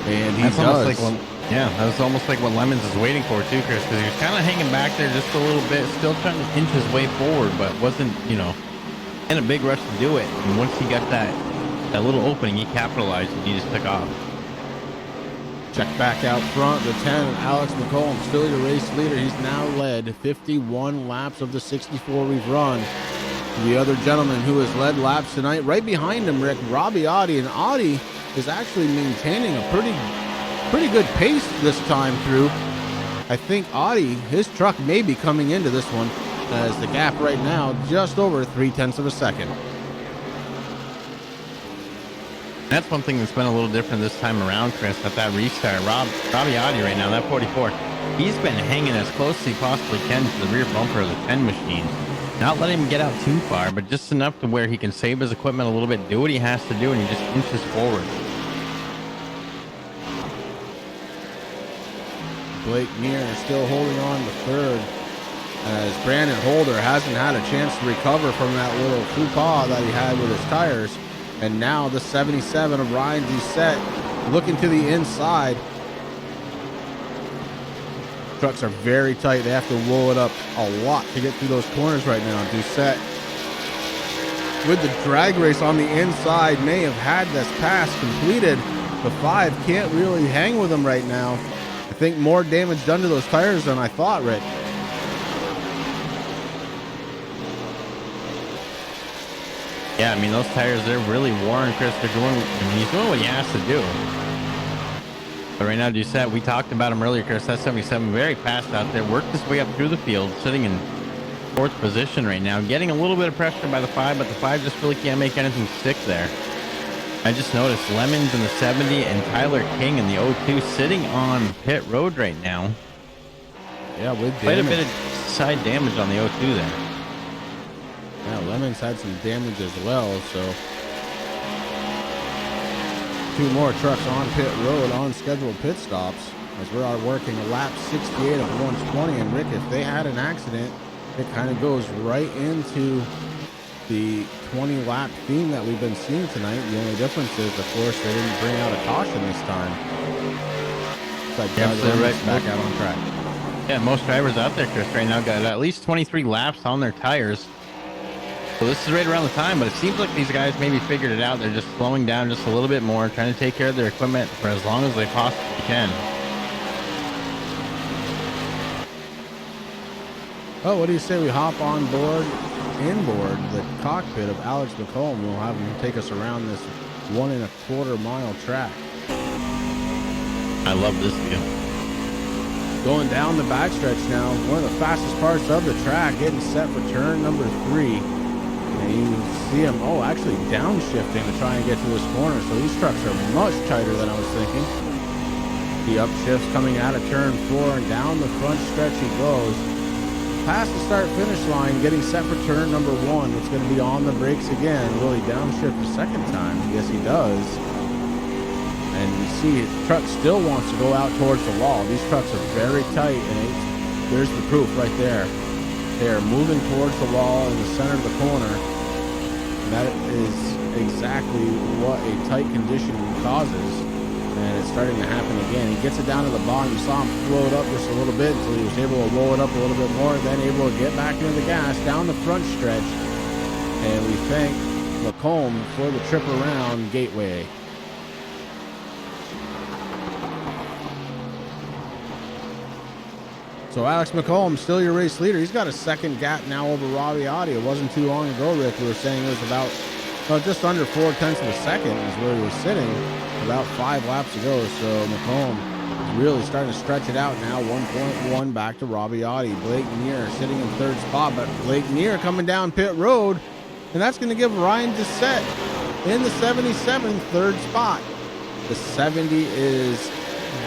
And he that's does. Almost like that's almost like what Lemons is waiting for too, Chris, because he was kind of hanging back there just a little bit, still trying to inch his way forward, but wasn't, in a big rush to do it. And once he got that little opening, he capitalized and he just took off. Check back out front. The 10, Alex McCollum, still your race leader. He's now led 51 laps of the 64 we've run. The other gentleman who has led laps tonight, right behind him, Rick, Robbie Audi. And Audi is actually maintaining a pretty good pace this time through. I think Audi, his truck may be coming into this one, as the gap right now just over 0.3 of a second. That's one thing that's been a little different this time around, Chris, at that restart. Robbie Audi right now, that 44, he's been hanging as close as he possibly can to the rear bumper of the 10 machine. Not letting him get out too far, but just enough to where he can save his equipment a little bit, do what he has to do, and he just inches forward. Blake Meir is still holding on to third, as Brandon Holder hasn't had a chance to recover from that little faux pas that he had with his tires. And now the 77 of Ryan Doucette looking to the inside. Trucks are very tight. They have to roll it up a lot to get through those corners right now. Doucette, with the drag race on the inside, may have had this pass completed. The 5 can't really hang with him right now. I think more damage done to those tires than I thought, Rick. Yeah, I mean, those tires, they're really worn, Chris. He's doing what he has to do. But right now, Doucette, we talked about him earlier, Chris. That 77 very fast out there. Worked his way up through the field, sitting in 4th position right now. Getting a little bit of pressure by the 5, but the 5 just really can't make anything stick there. I just noticed Lemons in the 70 and Tyler King in the 02 sitting on pit road right now. Yeah, with damage. Quite a bit of side damage on the 02 there. Yeah, Lemons had some damage as well, so 2 more trucks on pit road on scheduled pit stops as we are working a lap 68 of 120. And Rick, if they had an accident, it kind of goes right into the 20 lap theme that we've been seeing tonight. The only difference is, of course, they didn't bring out a caution this time. It's like right back out on track. Yeah, most drivers out there, Chris, right now got at least 23 laps on their tires. So this is right around the time, but it seems like these guys maybe figured it out. They're just slowing down just a little bit more, trying to take care of their equipment for as long as they possibly can. Oh, what do you say we hop on board, inboard the cockpit of Alex McCollum? We'll have him take us around this 1 1/4 mile track. I love this deal. Going down the backstretch now, one of the fastest parts of the track, getting set for turn number 3. And you see him, actually downshifting to try and get to this corner. So these trucks are much tighter than I was thinking. He upshifts coming out of turn 4 and down the front stretch he goes. Past the start-finish line, getting set for turn number 1. It's going to be on the brakes again. Will he downshift a second time? Yes, he does. And you see his truck still wants to go out towards the wall. These trucks are very tight, and there's the proof right there. They are moving towards the wall in the center of the corner. And that is exactly what a tight condition causes. And it's starting to happen again. He gets it down to the bottom. You saw him float up just a little bit until he was able to roll it up a little bit more, then able to get back into the gas down the front stretch. And we thank McComb for the trip around Gateway. So Alex McComb, still your race leader. He's got a second gap now over Robbie Audi. It wasn't too long ago, Rick, we were saying it was about, well, just under 4/10 of a second is where he was sitting about 5 laps ago. So McComb is really starting to stretch it out now. 1.1 back to Robbie Audi. Blake Neer sitting in 3rd spot, but Blake Neer coming down pit road, and that's going to give Ryan Doucette in the 77 3rd spot. The 70 is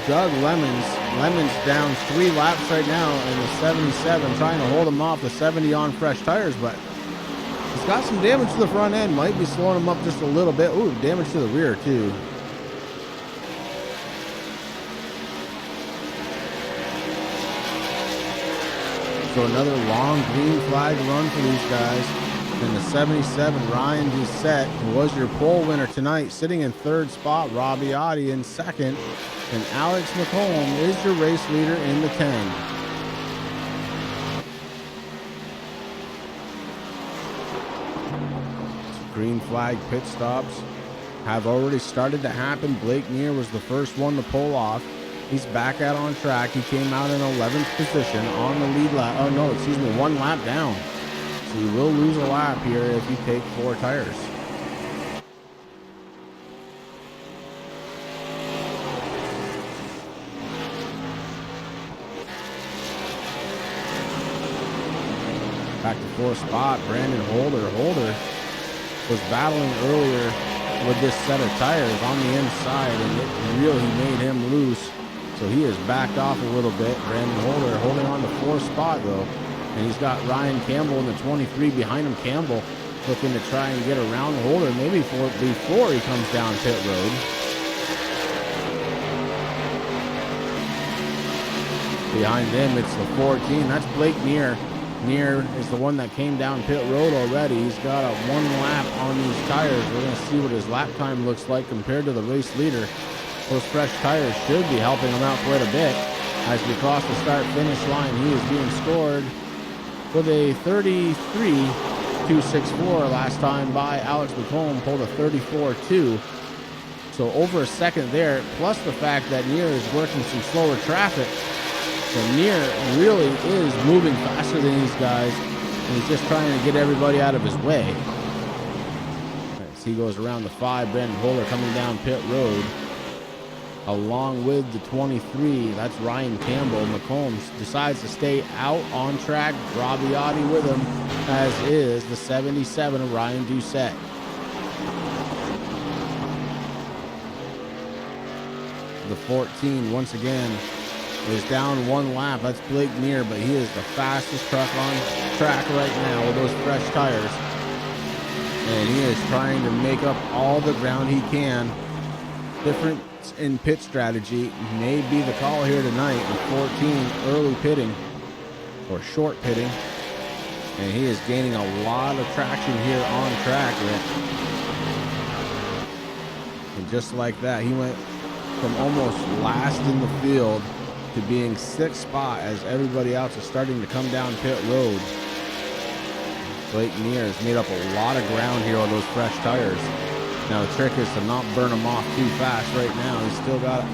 Doug Lemons. Lemons down 3 laps right now in the 77, trying to hold him off. The 70 on fresh tires, but he's got some damage to the front end. Might be slowing him up just a little bit. Ooh, damage to the rear too. So another long green flag run for these guys. In the 77, Ryan Doucette was your pole winner tonight, sitting in 3rd spot. Robbie Audi in 2nd. And Alex McComb is your race leader in the 10. So green flag pit stops have already started to happen. Blake Neer was the first one to pull off. He's back out on track. He came out in 11th position on the lead lap. Oh no, excuse me, 1 lap down. So you will lose a lap here if you take 4 tires. Back to 4th spot, Brandon Holder. Holder was battling earlier with this set of tires on the inside, and it really made him loose. So he has backed off a little bit. Brandon Holder holding on to 4th spot though. And he's got Ryan Campbell in the 23 behind him. Campbell looking to try and get around the Holder maybe before he comes down pit road. Behind him, it's the 14. That's Blake Neer. Neer is the one that came down pit road already. He's got a 1 lap on these tires. We're going to see what his lap time looks like compared to the race leader. Those fresh tires should be helping him out quite a bit. As we cross the start-finish line, he is being scored with a 33.264 last time by Alex McComb, pulled a 34.2. So over a second there, plus the fact that Neer is working some slower traffic. So Neer really is moving faster than these guys, and he's just trying to get everybody out of his way. As he goes around the 5, Brandon Holder coming down pit road. Along with the 23, that's Ryan Campbell. McComb decides to stay out on track. Robbie Audi with him, as is the 77 of Ryan Doucette. The 14, once again, is down 1 lap. That's Blake Neer, but he is the fastest truck on track right now with those fresh tires. And he is trying to make up all the ground he can. Different in pit strategy may be the call here tonight. With 14 early pitting or short pitting, and he is gaining a lot of traction here on track. And just like that, he went from almost last in the field to being 6th spot as everybody else is starting to come down pit road. Blake Neer has made up a lot of ground here on those fresh tires. Now the trick is to not burn them off too fast right now. He's still got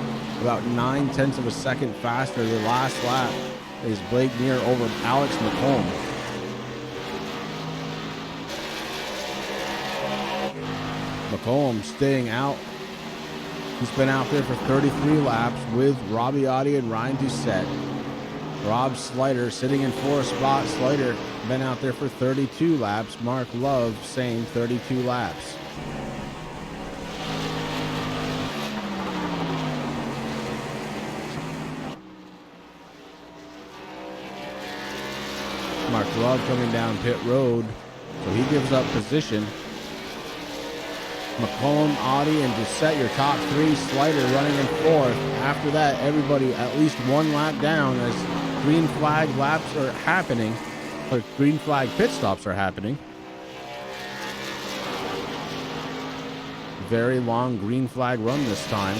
about 9/10 of a second faster. The last lap is Blake Neer over Alex McComb. McComb staying out. He's been out there for 33 laps with Robbie Audi and Ryan Doucette. Rob Slider sitting in 4th spot. Slider been out there for 32 laps. Mark Love, same 32 laps. Mark Love coming down pit road, so he gives up position. McComb, Audi, and Doucette, your top 3. Slider running in 4th. After that, everybody at least 1 lap down as green flag laps are happening, or green flag pit stops are happening. Very long green flag run this time.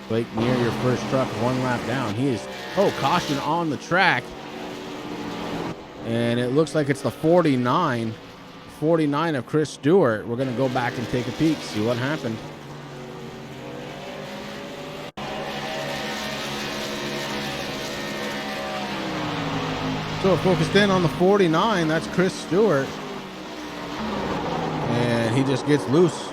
Blake near your first truck, 1 lap down. He is, caution on the track. And it looks like it's the 49 of Chris Stewart. We're going to go back and take a peek, see what happened. So focused in on the 49, that's Chris Stewart. And he just gets loose.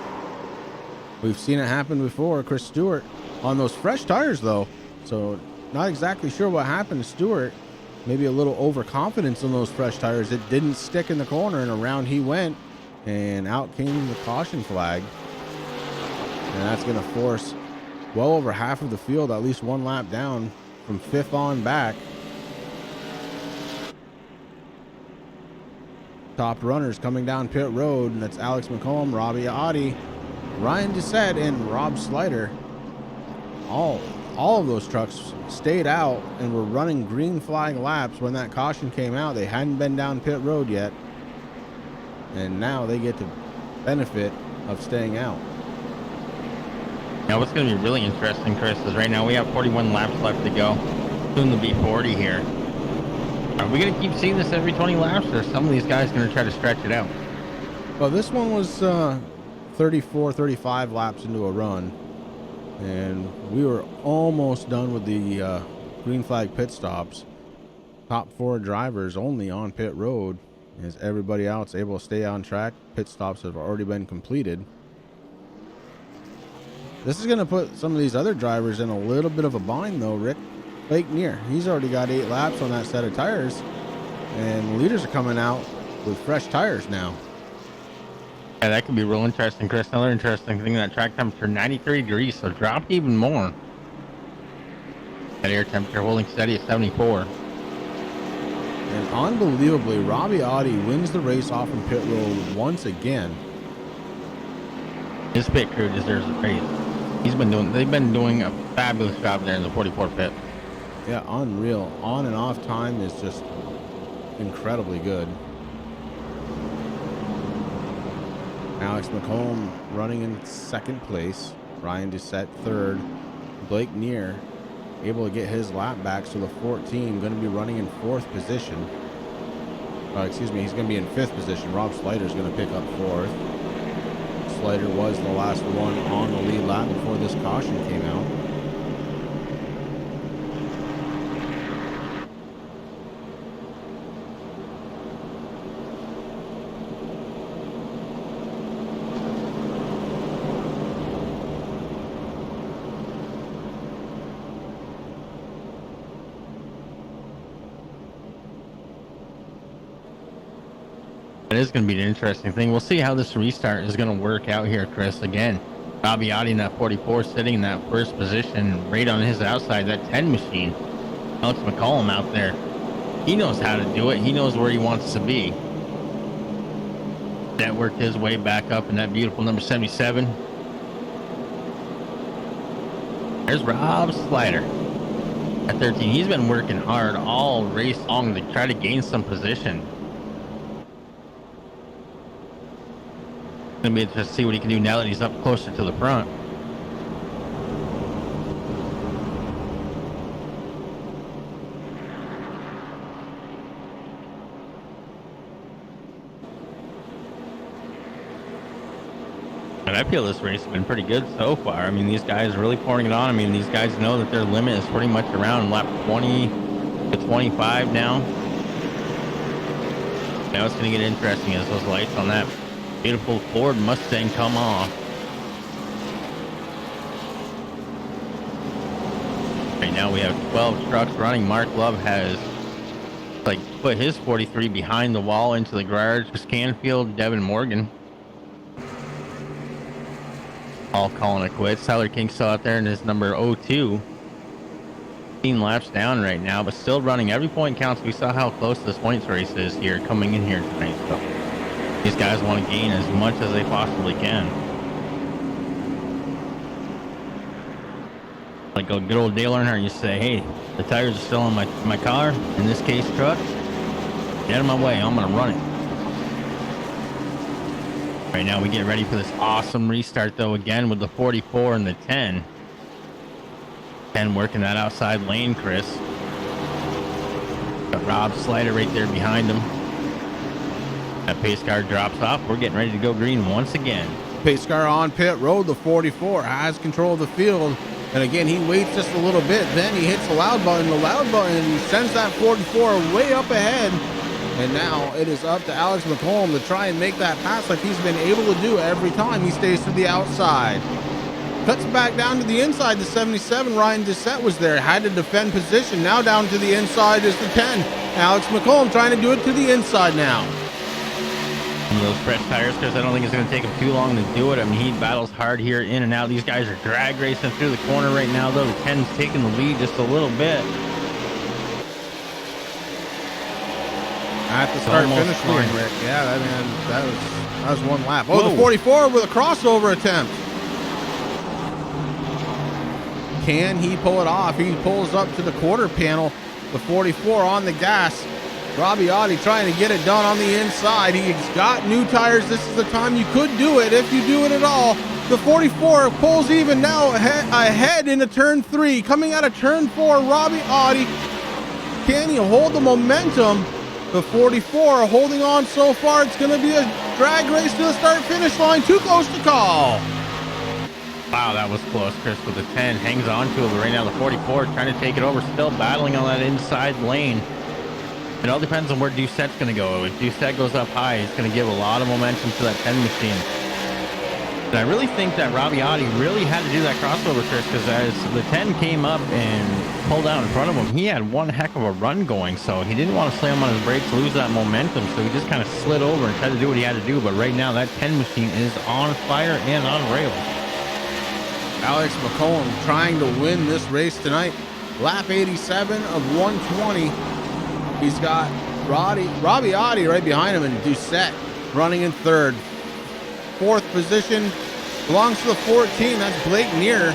We've seen it happen before, Chris Stewart. On those fresh tires, though. So not exactly sure what happened to Stewart. Maybe a little overconfidence on those fresh tires. It didn't stick in the corner, and around he went. And out came the caution flag. And that's going to force well over half of the field, at least 1 lap down from 5th on back. Top runners coming down pit road. And that's Alex McComb, Robbie Audi, Ryan Doucette, and Rob Slider. All of those trucks stayed out and were running green flag laps when that caution came out. They hadn't been down pit road yet. And now they get to benefit of staying out. Now what's going to be really interesting, Chris, is right now we have 41 laps left to go. Soon to be 40 here. Are we going to keep seeing this every 20 laps, or are some of these guys going to try to stretch it out? Well, this one was 34, 35 laps into a run. And we were almost done with the green flag pit stops. Top 4 drivers only on pit road, as everybody else able to stay on track. Pit stops have already been completed. This is going to put some of these other drivers in a little bit of a bind, though, Rick. Blake Neer, he's already got 8 laps on that set of tires, and the leaders are coming out with fresh tires now. Yeah, that could be real interesting, Chris. Another interesting thing, that track temperature 93 degrees, so dropped even more. That air temperature holding steady at 74. And unbelievably, Robbie Audi wins the race off from pit road once again. His pit crew deserves a praise. They've been doing a fabulous job there in the 44 pit. Yeah, unreal. On and off time is just incredibly good. Alex McComb running in 2nd place. Ryan Doucette 3rd. Blake Neer able to get his lap back, so the 14 going to be running in 4th position. He's going to be in 5th position. Rob Slider's going to pick up 4th. Slider was the last one on the lead lap before this caution came out. It is going to be an interesting thing. We'll see how this restart is going to work out here, Chris. Again, Robbie Audi in that 44 sitting in that 1st position, right on his outside, that 10 machine. Alex McCollum out there. He knows how to do it. He knows where he wants to be. That worked his way back up in that beautiful number 77. There's Rob Slider at 13. He's been working hard all race long to try to gain some position. Gonna be interesting to see what he can do now that he's up closer to the front. And I feel this race has been pretty good so far. I mean, these guys are really pouring it on. I mean, these guys know that their limit is pretty much around lap 20 to 25 now. Now it's gonna get interesting as those lights on that beautiful Ford Mustang come off. Right now we have 12 trucks running. Mark Love has put his 43 behind the wall into the garage. Canfield, Devin Morgan all calling it quits. Tyler King still out there in his number 02. 15 laps down right now, but still running. Every point counts. We saw how close this points race is here coming in here tonight. So these guys want to gain as much as they possibly can. Like a good old Dale Earnhardt used to say, hey, the tires are still on my car, in this case truck, get out of my way, I'm going to run it. Right now we get ready for this awesome restart though, again with the 44 and the 10. 10 working that outside lane, Chris. Got Rob Slider right there behind him. That pace car drops off. We're getting ready to go green once again. Pace car on pit road. The 44 has control of the field. And again, he waits just a little bit. Then he hits the loud button. The loud button sends that 44 way up ahead. And now it is up to Alex McComb to try and make that pass like he's been able to do every time he stays to the outside. Cuts back down to the inside. The 77, Ryan Doucette was there. Had to defend position. Now down to the inside is the 10. Alex McComb trying to do it to the inside now. And those fresh tires, Chris, I don't think it's going to take him too long to do it. I mean, he battles hard here in and out. These guys are drag racing through the corner right now, though. The 10's taking the lead just a little bit. At the start finish line, Rick. Yeah, I mean, that was one lap. Oh, the 44 with a crossover attempt. Can he pull it off? He pulls up to the quarter panel. The 44 on the gas. Robbie Audi trying to get it done on the inside. He's got new tires. This is the time you could do it if you do it at all. The 44 pulls even now ahead into turn 3. Coming out of turn 4, Robbie Audi. Can he hold the momentum? The 44 holding on so far. It's going to be a drag race to the start-finish line. Too close to call. Wow, that was close, Chris, with the 10. Hangs on to it, but right now the 44 trying to take it over. Still battling on that inside lane. It all depends on where Doucette's going to go. If Doucette goes up high, it's going to give a lot of momentum to that 10 machine. And I really think that Robbie Audi really had to do that crossover, Chris, because as the 10 came up and pulled out in front of him, he had one heck of a run going, so he didn't want to slam on his brakes, lose that momentum, so he just kind of slid over and tried to do what he had to do. But right now, that 10 machine is on fire and on rails. Alex McComb trying to win this race tonight. Lap 87 of 120. He's got Robbie Audi right behind him, and Doucette running in third. Fourth position belongs to the 14. That's Blake Neer.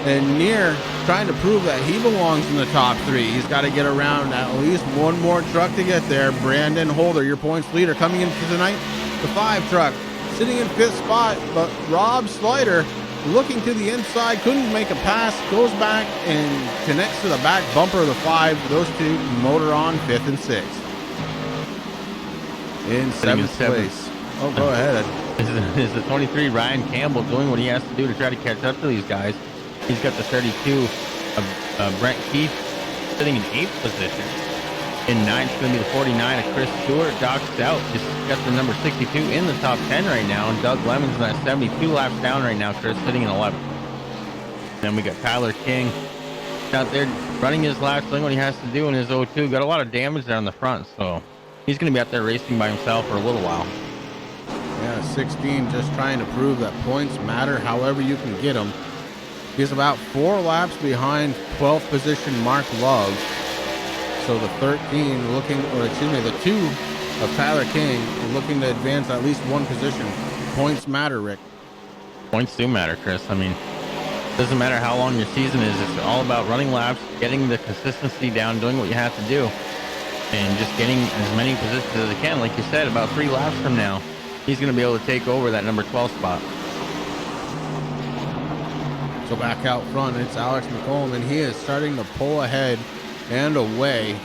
And Neer trying to prove that he belongs in the top 3. He's got to get around at least one more truck to get there. Brandon Holder, your points leader, coming into tonight. The 5 truck sitting in 5th spot, but Rob Slider looking to the inside, couldn't make a pass, goes back and connects to the back bumper of the 5. Those two motor on 5th and 6th. In 7th place. Oh, go ahead. Is the 23 Ryan Campbell doing what he has to do to try to catch up to these guys? He's got the 32 of Brent Keith sitting in 8th position. In 9th is going to be the 49 of Chris Stewart. Doc Stout just got the number 62 in the top 10 right now. And Doug Lemon's in that 72 laps down right now, Chris, sitting in 11th. Then we got Tyler King out there running his laps, doing what he has to do in his 02. Got a lot of damage there on the front, so he's going to be out there racing by himself for a little while. Yeah, 16 just trying to prove that points matter however you can get them. He's about 4 laps behind 12th position Mark Love. So the 13 looking, or excuse me, the 2 of Tyler King looking to advance at least 1 position. Points matter, Rick. Points do matter, Chris. I mean, it doesn't matter how long your season is. It's all about running laps, getting the consistency down, doing what you have to do, and just getting as many positions as you can. Like you said, about 3 laps from now, he's going to be able to take over that number 12 spot. So back out front, it's Alex McComb, and he is starting to pull ahead and away.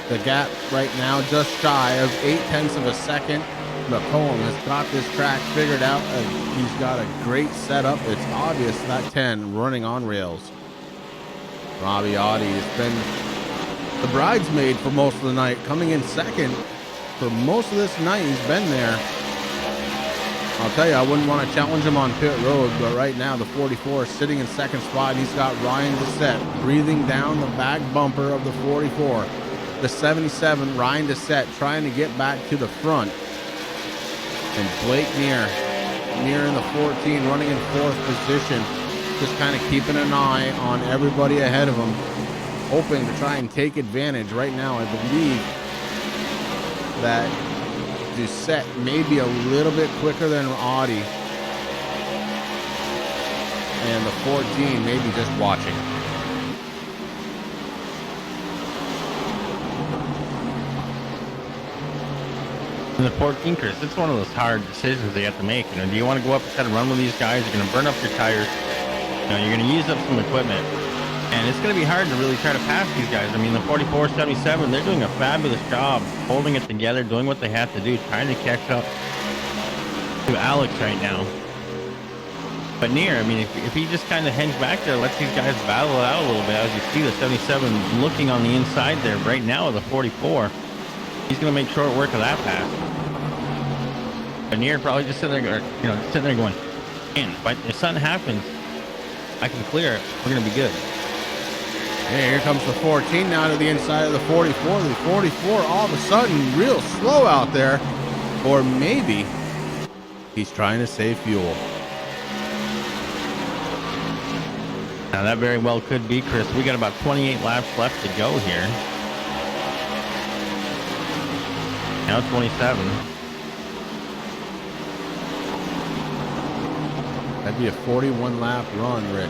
The gap right now just shy of 0.8 of a second. McComb has got this track figured out. He's got a great setup. It's obvious that 10 running on rails. Robbie Audi has been the bridesmaid for most of the night, coming in second for most of this night. He's been there. I'll tell you, I wouldn't want to challenge him on pit road, but right now the 44 is sitting in 2nd spot. He's got Ryan Doucette breathing down the back bumper of the 44. The 77, Ryan Doucette, trying to get back to the front. And Blake Neer in the 14, running in 4th position, just kind of keeping an eye on everybody ahead of him, hoping to try and take advantage. Right now, I believe that Doucette may be a little bit quicker than Audi. And the 14 maybe just watching. And the 14, Chris, it's one of those hard decisions they have to make. You know, do you want to go up and try to run with these guys? You're going to burn up your tires. You know, you're going to use up some equipment. And it's going to be hard to really try to pass these guys. I mean, the 44, 77, they're doing a fabulous job holding it together, doing what they have to do, trying to catch up to Alex right now. But Near, I mean, if he just kind of hangs back there, lets these guys battle it out a little bit, as you see the 77 looking on the inside there right now with the 44, he's going to make short work of that pass. But Near probably just sitting there, sitting there going, man, if something happens, I can clear it. We're going to be good. Hey, here comes the 14 now to the inside of the 44. The 44 all of a sudden real slow out there. Or maybe he's trying to save fuel. Now that very well could be, Chris. We got about 28 laps left to go here. Now 27. That'd be a 41 lap run, Rick.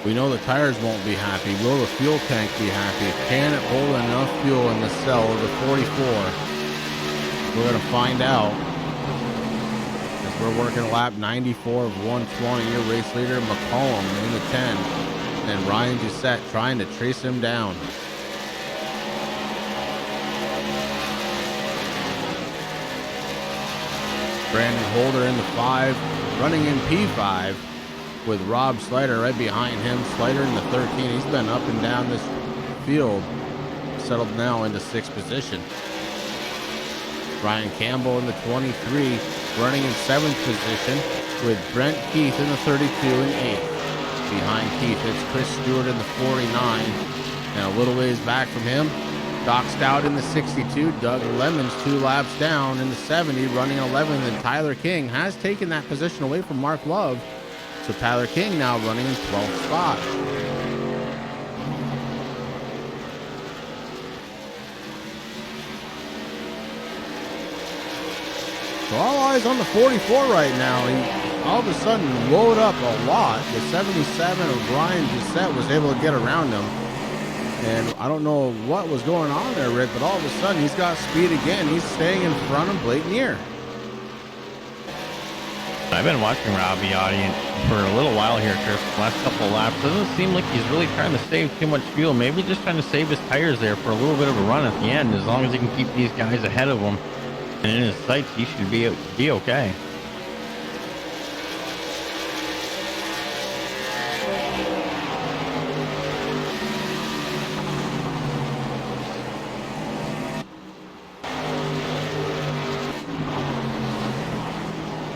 We know the tires won't be happy. Will the fuel tank be happy? Can it hold enough fuel in the cell of the 44? We're going to find out. As we're working lap 94 of 120. Your race leader, McCollum, in the 10. And Ryan Doucette trying to trace him down. Brandon Holder in the 5, running in P5 with Rob Slider right behind him. Slider in the 13. He's been up and down this field, settled now into 6th position. Ryan Campbell in the 23, running in 7th position with Brent Keith in the 32 and 8th. Behind Keith, it's Chris Stewart in the 49, and a little ways back from him, Doc Stout in the 62, Doug Lemons 2 laps down in the 70, running 11th, and Tyler King has taken that position away from Mark Love. So Tyler King now running in 12th spot. So all eyes on the 44 right now. He all of a sudden rode up a lot. The 77 of Brian Doucette was able to get around him. And I don't know what was going on there, Rick, but all of a sudden he's got speed again. He's staying in front of Blake Near. I've been watching Robbie audience for a little while here, Chris. The last couple of laps, doesn't seem like he's really trying to save too much fuel. Maybe just trying to save his tires there for a little bit of a run at the end. As long as he can keep these guys ahead of him and in his sights, he should be okay.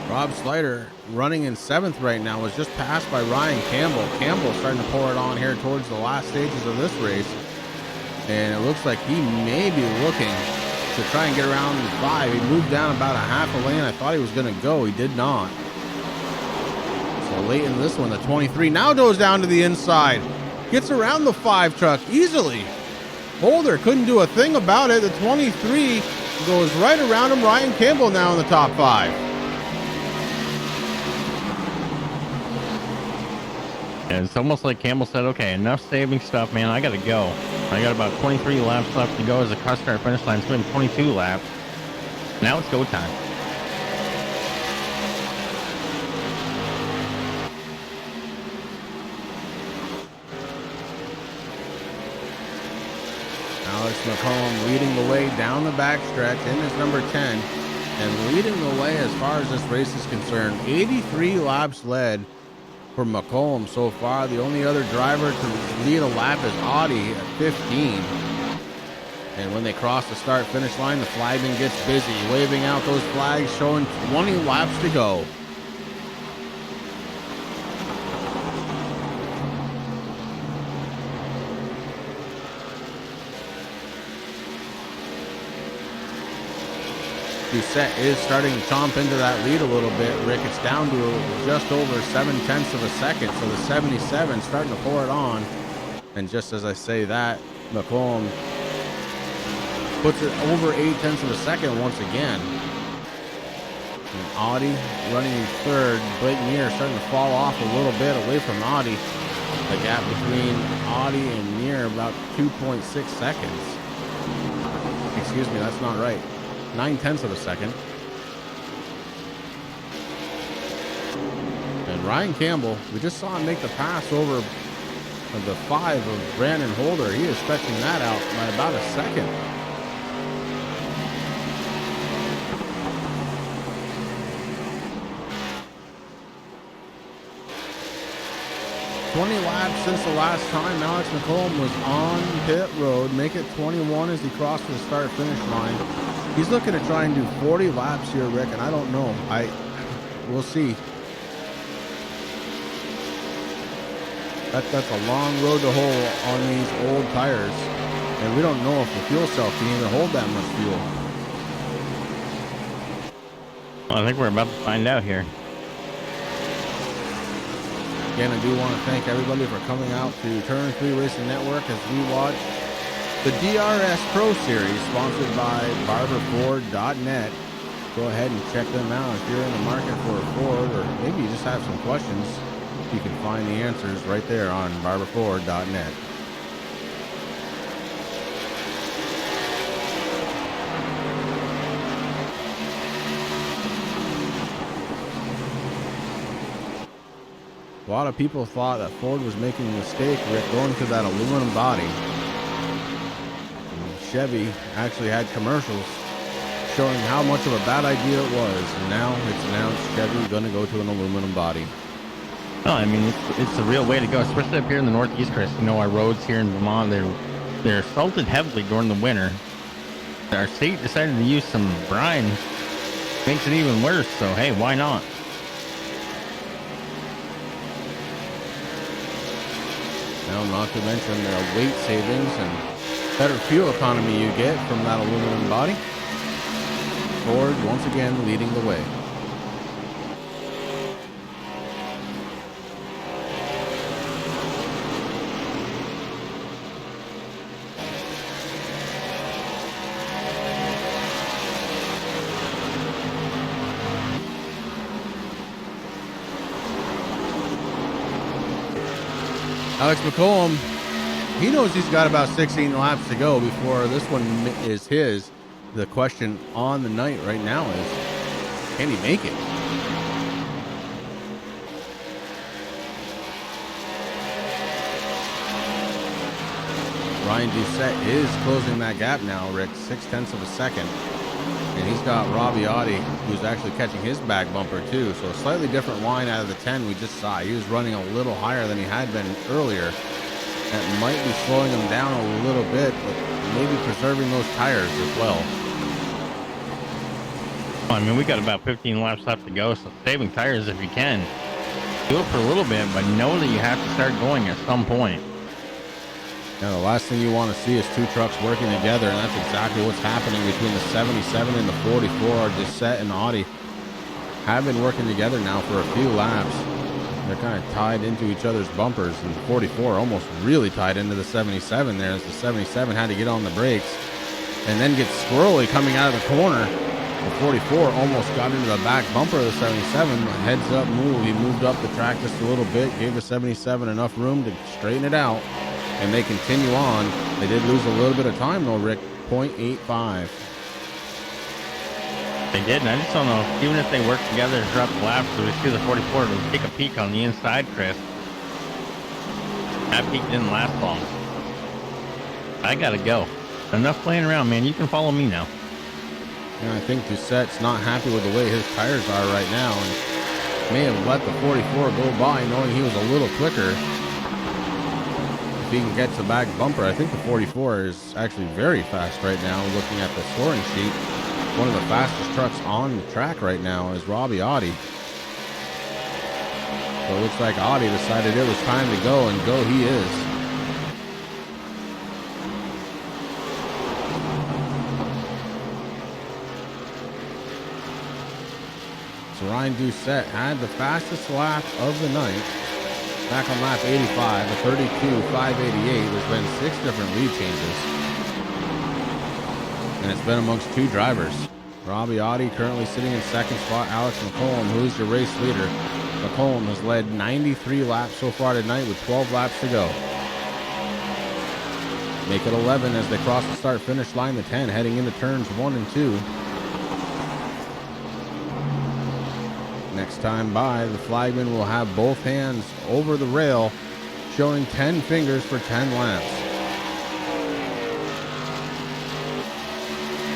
Rob Slider running in 7th right now was just passed by Ryan Campbell. Campbell starting to pour it on here towards the last stages of this race. And it looks like he may be looking to try and get around in 5. He moved down about a half a lane. I thought he was going to go. He did not. So late in this one, the 23 now goes down to the inside. Gets around the 5 truck easily. Holder couldn't do a thing about it. The 23 goes right around him. Ryan Campbell now in the top 5. And it's almost like Campbell said, okay, enough saving stuff, man. I got to go. I got about 23 laps left to go as the car start finish line. It's been 22 laps. Now it's go time. Alex McCollum leading the way down the backstretch in his number 10 and leading the way as far as this race is concerned. 83 laps led for McCollum so far. The only other driver to lead a lap is Audi at 15. And when they cross the start finish line, the flagman gets busy waving out those flags, showing 20 laps to go. Doucette is starting to chomp into that lead a little bit, Rick. It's down to just over 7/10 of a second, so the 77 starting to pour it on. And just as I say that, McCollum puts it over 8/10 of a second once again. And Audi running in 3rd. Blake Near starting to fall off a little bit away from Audi. The gap between Audi and Near about 2.6 seconds. Excuse me, that's not right. 9/10 of a second. And Ryan Campbell, we just saw him make the pass over the 5 of Brandon Holder. He is stretching that out by about a second. "20 laps since the last time Alex McCollum was on pit road. Make it 21 as he crossed the start-finish line." He's looking to try and do 40 laps here, Rick, and I don't know. We'll see. That's a long road to hoe on these old tires, and we don't know if the fuel cell can even hold that much fuel. Well, I think we're about to find out here. Again, I do want to thank everybody for coming out to Turn 3 Racing Network as we watch the DRS Pro Series, sponsored by barberford.net. Go ahead and check them out if you're in the market for a Ford, or maybe you just have some questions. You can find the answers right there on barberford.net. A lot of people thought that Ford was making a mistake, Rick, going to that aluminum body. And Chevy actually had commercials showing how much of a bad idea it was, and now it's announced Chevy's going to go to an aluminum body. No, I mean, it's the real way to go, especially up here in the Northeast, Chris. You know, our roads here in Vermont, they're salted heavily during the winter. Our state decided to use some brine. Makes it even worse, so hey, why not? Now, not to mention the weight savings and better fuel economy you get from that aluminum body. Ford once again leading the way. Alex McCollum, he knows he's got about 16 laps to go before this one is his. The question on the night right now is, can he make it? Ryan Doucette is closing that gap now, Rick, 0.6 of a second. And he's got Robbie Audi, who's actually catching his back bumper too. So a slightly different line out of the 10 we just saw. He was running a little higher than he had been earlier. That might be slowing him down a little bit, but maybe preserving those tires as well. I mean, we got about 15 laps left to go, so saving tires if you can. Do it for a little bit, but know that you have to start going at some point. Now, the last thing you want to see is two trucks working together, and that's exactly what's happening between the 77 and the 44. Doucette and Audi have been working together now for a few laps. They're kind of tied into each other's bumpers, and the 44 almost really tied into the 77 there, as the 77 had to get on the brakes and then get squirrely coming out of the corner. The 44 almost got into the back bumper of the 77. Heads up move. He moved up the track just a little bit, gave the 77 enough room to straighten it out. And they continue on. They did lose a little bit of time though, Rick. 0.85. They did, and I just don't know, even if they work together throughout the laps, so we see the 44 to take a peek on the inside, Chris. That peek didn't last long. I gotta go. Enough playing around, man. You can follow me now. Yeah, I think Doucette's not happy with the way his tires are right now, and may have let the 44 go by knowing he was a little quicker. If he can get to the back bumper, I think the 44 is actually very fast right now. Looking at the scoring sheet, one of the fastest trucks on the track right now is Robbie Audi. So it looks like Audi decided it was time to go, and go he is. So Ryan Doucette had the fastest lap of the night. Back on lap 85, a 32.588. There's been 6 different lead changes. And it's been amongst 2 drivers. Robbie Audi currently sitting in second spot. Alex McCollum, who's your race leader. McCollum has led 93 laps so far tonight with 12 laps to go. Make it 11 as they cross the start-finish line, the 10, heading into turns 1 and 2. Next time by, the flagman will have both hands over the rail, showing 10 fingers for 10 laps.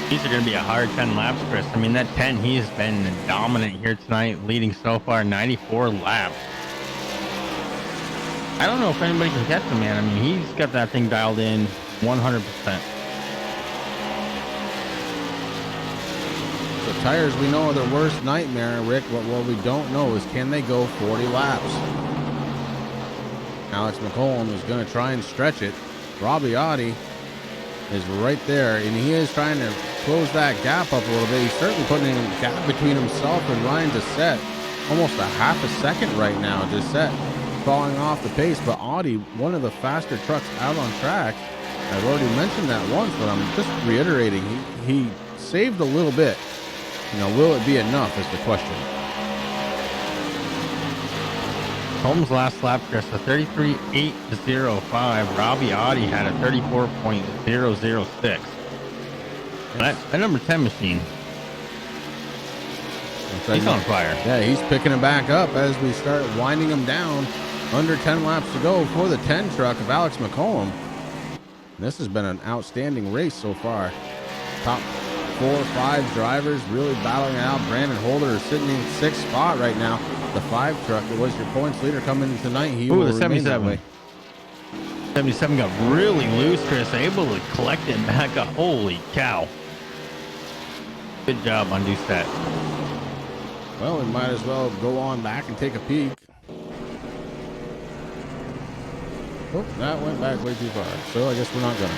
These are going to be a hard 10 laps, Chris. I mean, that 10, he has been dominant here tonight, leading so far 94 laps. I don't know if anybody can catch him, man. I mean, he's got that thing dialed in 100%. The tires, we know, are their worst nightmare, Rick. What we don't know is, can they go 40 laps? Alex McCollum is going to try and stretch it. Robbie Audi is right there, and he is trying to close that gap up a little bit. He's certainly putting a gap between himself and Ryan Doucette. Almost a half a second right now. Doucette falling off the pace, but Audi, one of the faster trucks out on track. I've already mentioned that once, but I'm just reiterating. He saved a little bit. You know, will it be enough is the question. Holmes' last lap, Chris, a 33.805. Robbie Audi had a 34.006. That number 10 machine. He's on fire. Yeah, he's picking it back up as we start winding him down. Under 10 laps to go for the 10 truck of Alex McCollum. This has been an outstanding race so far. Top 4 or 5 drivers really battling it out. Brandon Holder is sitting in 6th spot right now. The 5 truck that was your points leader coming in tonight. He will the remain that 77. way. 77 got really loose, Chris. Able to collect it back up. Holy cow. Good job on Doucette. Well, we might as well go on back and take a peek. Oh, that went back way too far. So I guess we're not gonna.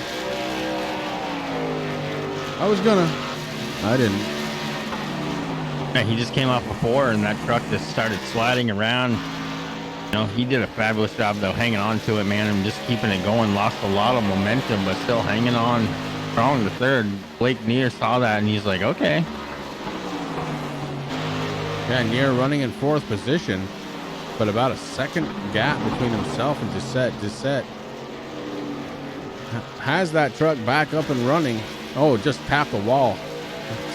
I was gonna. I didn't. Yeah, he just came off before, and that truck just started sliding around. You know, he did a fabulous job, though, hanging on to it, man, and just keeping it going. Lost a lot of momentum, but still hanging on strong to third. Blake Neer saw that, and he's like, okay. Yeah, Neer running in 4th position, but about a second gap between himself and Doucette. Doucette has that truck back up and running. Oh, just tapped the wall.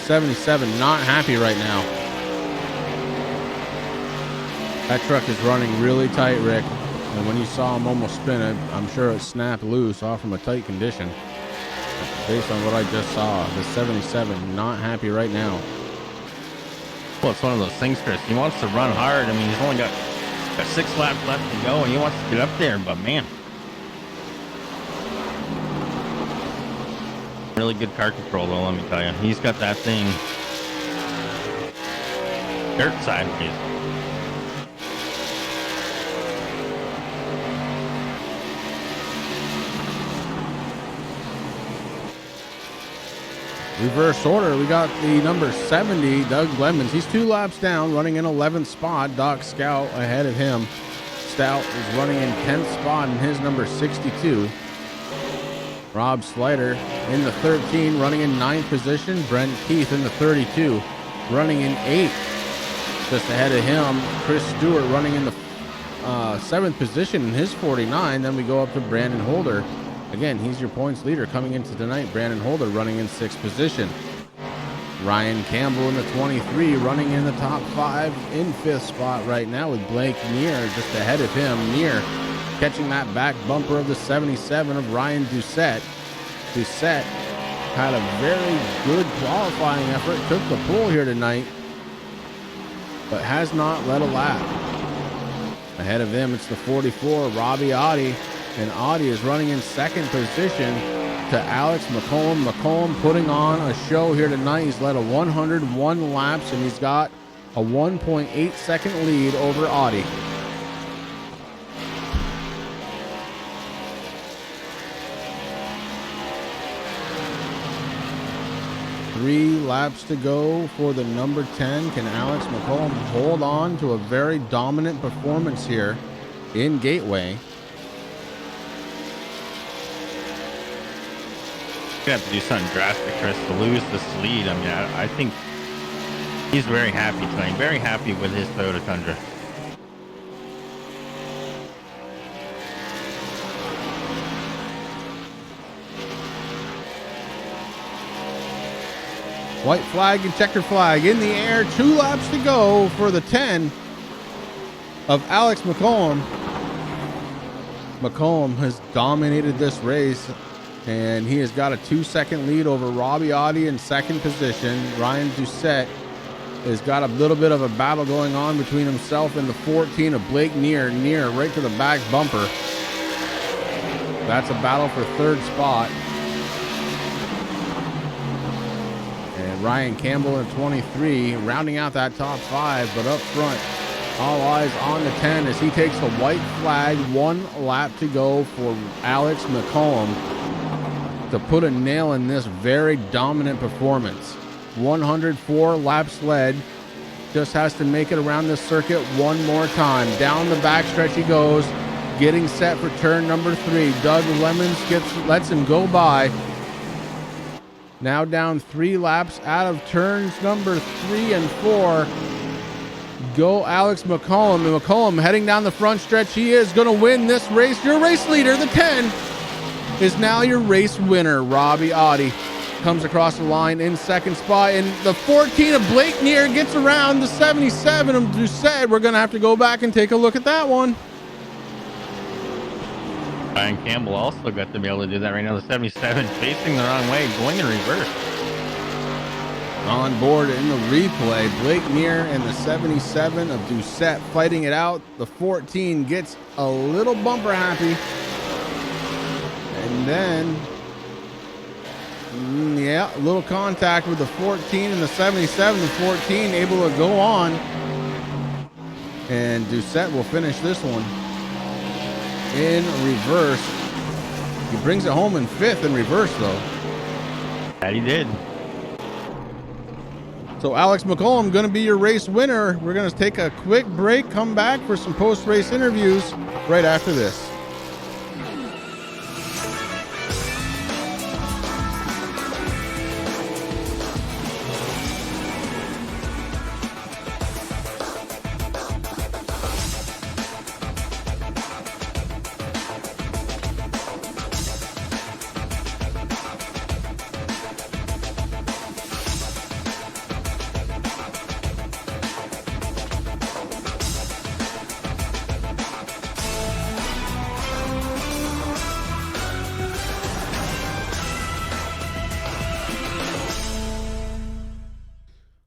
77 not happy right now. That truck is running really tight, Rick. And when you saw him almost spin it, I'm sure it snapped loose off from a tight condition. Based on what I just saw, the 77 not happy right now. Well, it's one of those things, Chris. He wants to run hard. I mean, he's only got 6 laps left to go, and he wants to get up there, but man. Really good car control, though, let me tell you. He's got that thing dirt sideways. Reverse order, we got the number 70, Doug Lemons. He's 2 laps down, running in 11th spot. Doc Scout ahead of him. Stout is running in 10th spot in his number 62. Rob Slider in the 13, running in 9th position. Brent Keith in the 32, running in 8th. Just ahead of him, Chris Stewart running in the 7th position in his 49. Then we go up to Brandon Holder. Again, he's your points leader coming into tonight. Brandon Holder running in 6th position. Ryan Campbell in the 23, running in the top 5 in 5th spot right now with Blake Neer just ahead of him. Neer catching that back bumper of the 77 of Ryan Doucette. Doucette had a very good qualifying effort, took the pole here tonight, but has not led a lap. Ahead of them, it's the 44, Robbie Audi. And Audi is running in 2nd position to Alex McCollum. McCollum putting on a show here tonight. He's led a 101 laps, and he's got a 1.8 second lead over Audi. Three laps to go for the number 10. Can Alex McCollum hold on to a very dominant performance here in Gateway? You have to do something drastic, Chris, to lose this lead. I mean, I think he's very happy tonight. Very happy with his Toyota Tundra. White flag and checkered flag in the air. 2 laps to go for the 10 of Alex McCollum. McCollum has dominated this race, and he has got a 2-second lead over Robbie Audi in second position. Ryan Doucette has got a little bit of a battle going on between himself and the 14 of Blake Neer right to the back bumper. That's a battle for third spot. And Ryan Campbell in 23 rounding out that top 5, but up front, all eyes on the 10 as he takes the white flag. 1 lap to go for Alex McCollum to put a nail in this very dominant performance. 104 laps led. Just has to make it around the circuit one more time. Down the backstretch he goes, getting set for turn number 3. Doug Lemons lets him go by. Now down 3 laps out of turns number 3 and 4. Go Alex McCollum. And McCollum heading down the front stretch. He is going to win this race. Your race leader, the 10, is now your race winner. Robbie Audi comes across the line in second spot, and the 14 of Blake Neer gets around the 77 of Doucette. We're going to have to go back and take a look at that one. Ryan Campbell also got to be able to do that right now. The 77 facing the wrong way, going in reverse. On board in the replay, Blake Neer and the 77 of Doucette fighting it out. The 14 gets a little bumper happy. And then, yeah, a little contact with the 14 and the 77. The 14 able to go on. And Doucette will finish this one in reverse. He brings it home in 5th in reverse, though. That he did. So Alex McCollum going to be your race winner. We're going to take a quick break, come back for some post-race interviews right after this.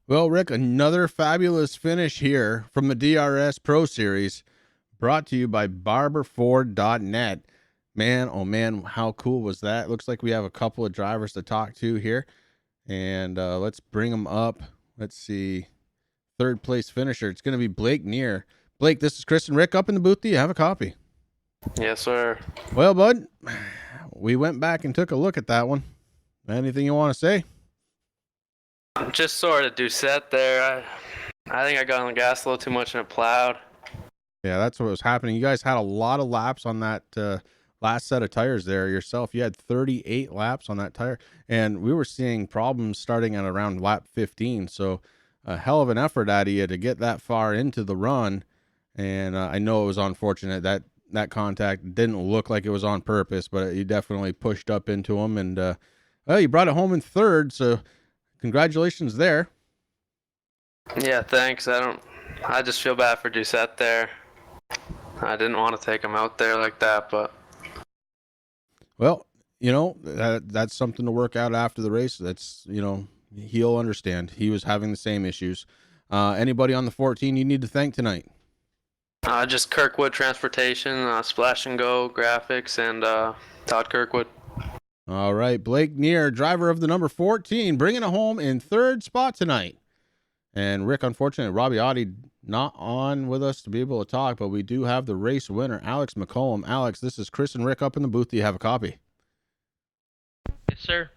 Well, Rick, another fabulous finish here from the DRS Pro Series, brought to you by barberford.net. Man, oh man, how cool was that? Looks like we have a couple of drivers to talk to here, and let's bring them up. Let's see. Third place finisher. It's going to be Blake Neer. Blake, this is Chris and Rick up in the booth. Do you have a copy? Yes, sir. Well, bud, we went back and took a look at that one. Anything you want to say? Just sort of Doucette there. I think I got on the gas a little too much and it plowed. Yeah, that's what was happening. You guys had a lot of laps on that last set of tires there yourself. You had 38 laps on that tire, and we were seeing problems starting at around lap 15. So a hell of an effort out of you to get that far into the run. And I know it was unfortunate that contact didn't look like it was on purpose, but you definitely pushed up into him, and well, you brought it home in third. So congratulations there. Yeah, thanks. I just feel bad for Doucette there. I didn't want to take him out there like that, but well, you know, that's something to work out after the race. That's, you know, he'll understand. He was having the same issues. Anybody on the 14 you need to thank tonight? just Kirkwood Transportation, Splash and Go Graphics, and Todd Kirkwood. All right, Blake Neer, driver of the number 14, bringing it home in third spot tonight. And Rick, unfortunately, Robbie Audi not on with us to be able to talk, but we do have the race winner, Alex McCollum. Alex, this is Chris and Rick up in the booth. Do you have a copy? Yes, sir.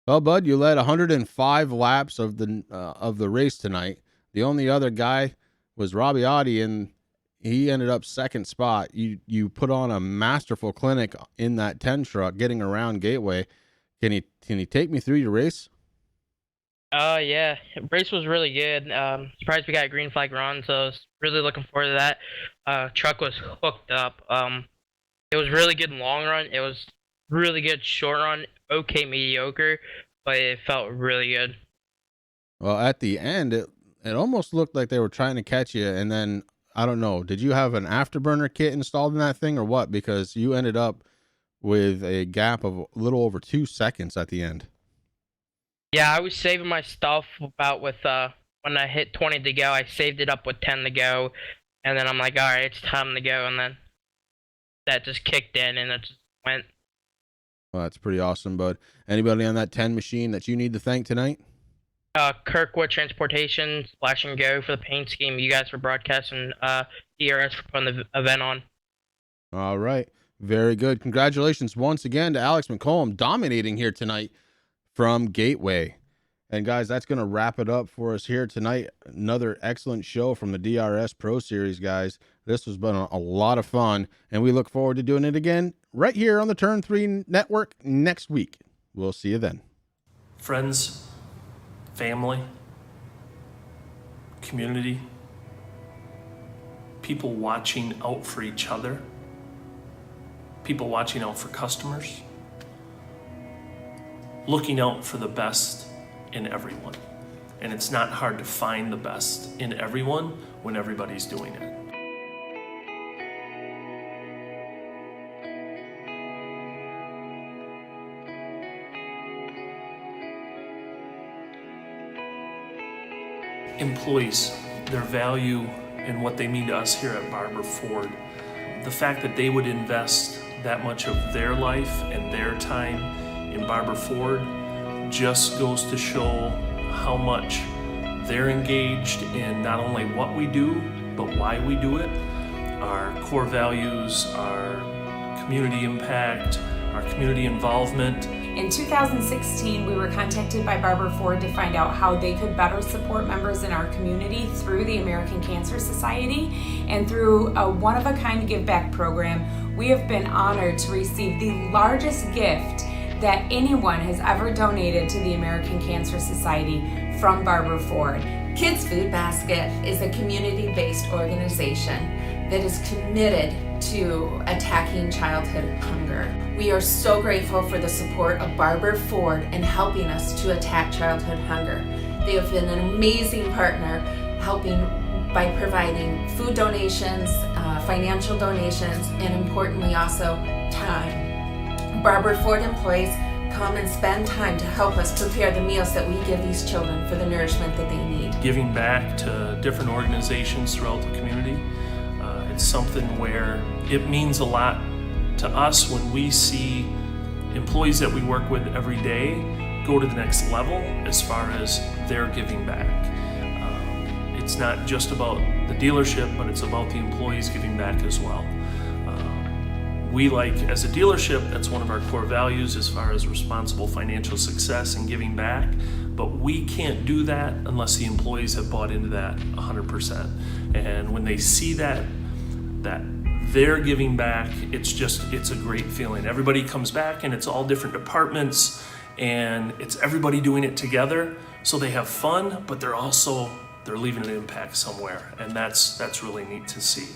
Well, bud, you led 105 laps of the race tonight. The only other guy was Robbie Audi, and he ended up second spot. You put on a masterful clinic in that 10 truck, getting around Gateway. Can you take me through your race? Yeah, race was really good. Surprised we got a green flag run, so I was really looking forward to that. Truck was hooked up. It was really good long run. It was really good short run. Okay, mediocre, but it felt really good. Well, at the end, it almost looked like they were trying to catch you, and then I don't know. Did you have an afterburner kit installed in that thing or what? Because you ended up with a gap of a little over 2 seconds at the end. Yeah, I was saving my stuff about with when I hit 20 to go, I saved it up with 10 to go, and then I'm like, all right, it's time to go, and then that just kicked in and it just went. Well, that's pretty awesome, bud. Anybody on that 10 machine that you need to thank tonight? Kirkwood Transportation, Splash and Go for the paint scheme. You guys for broadcasting. DRS for putting the event on. All right. Very good. Congratulations once again to Alex McCollum dominating here tonight from Gateway. And guys, that's going to wrap it up for us here tonight. Another excellent show from the DRS Pro Series, guys. This has been a lot of fun, and we look forward to doing it again right here on the Turn 3 Network next week. We'll see you then. Friends, family, community, people watching out for each other, people watching out for customers, looking out for the best in everyone. And it's not hard to find the best in everyone when everybody's doing it. Employees, their value and what they mean to us here at Barber Ford, the fact that they would invest that much of their life and their time in Barber Ford just goes to show how much they're engaged in not only what we do, but why we do it. Our core values, our community impact, our community involvement. In 2016, we were contacted by Barber Ford to find out how they could better support members in our community through the American Cancer Society and through a one-of-a-kind give back program. We have been honored to receive the largest gift that anyone has ever donated to the American Cancer Society from Barber Ford. Kids Food Basket is a community-based organization that is committed to attacking childhood hunger. We are so grateful for the support of Barber Ford in helping us to attack childhood hunger. They have been an amazing partner, helping by providing food donations, financial donations, and importantly also time. Barber Ford employees come and spend time to help us prepare the meals that we give these children for the nourishment that they need. Giving back to different organizations throughout the community, it's something where it means a lot to us when we see employees that we work with every day go to the next level as far as their giving back. It's not just about the dealership, but it's about the employees giving back as well. We like, as a dealership, that's one of our core values as far as responsible financial success and giving back, but we can't do that unless the employees have bought into that 100%. And when they see that they're giving back, it's a great feeling. Everybody comes back and it's all different departments and it's everybody doing it together, so they have fun, but they're leaving an impact somewhere, and that's really neat to see.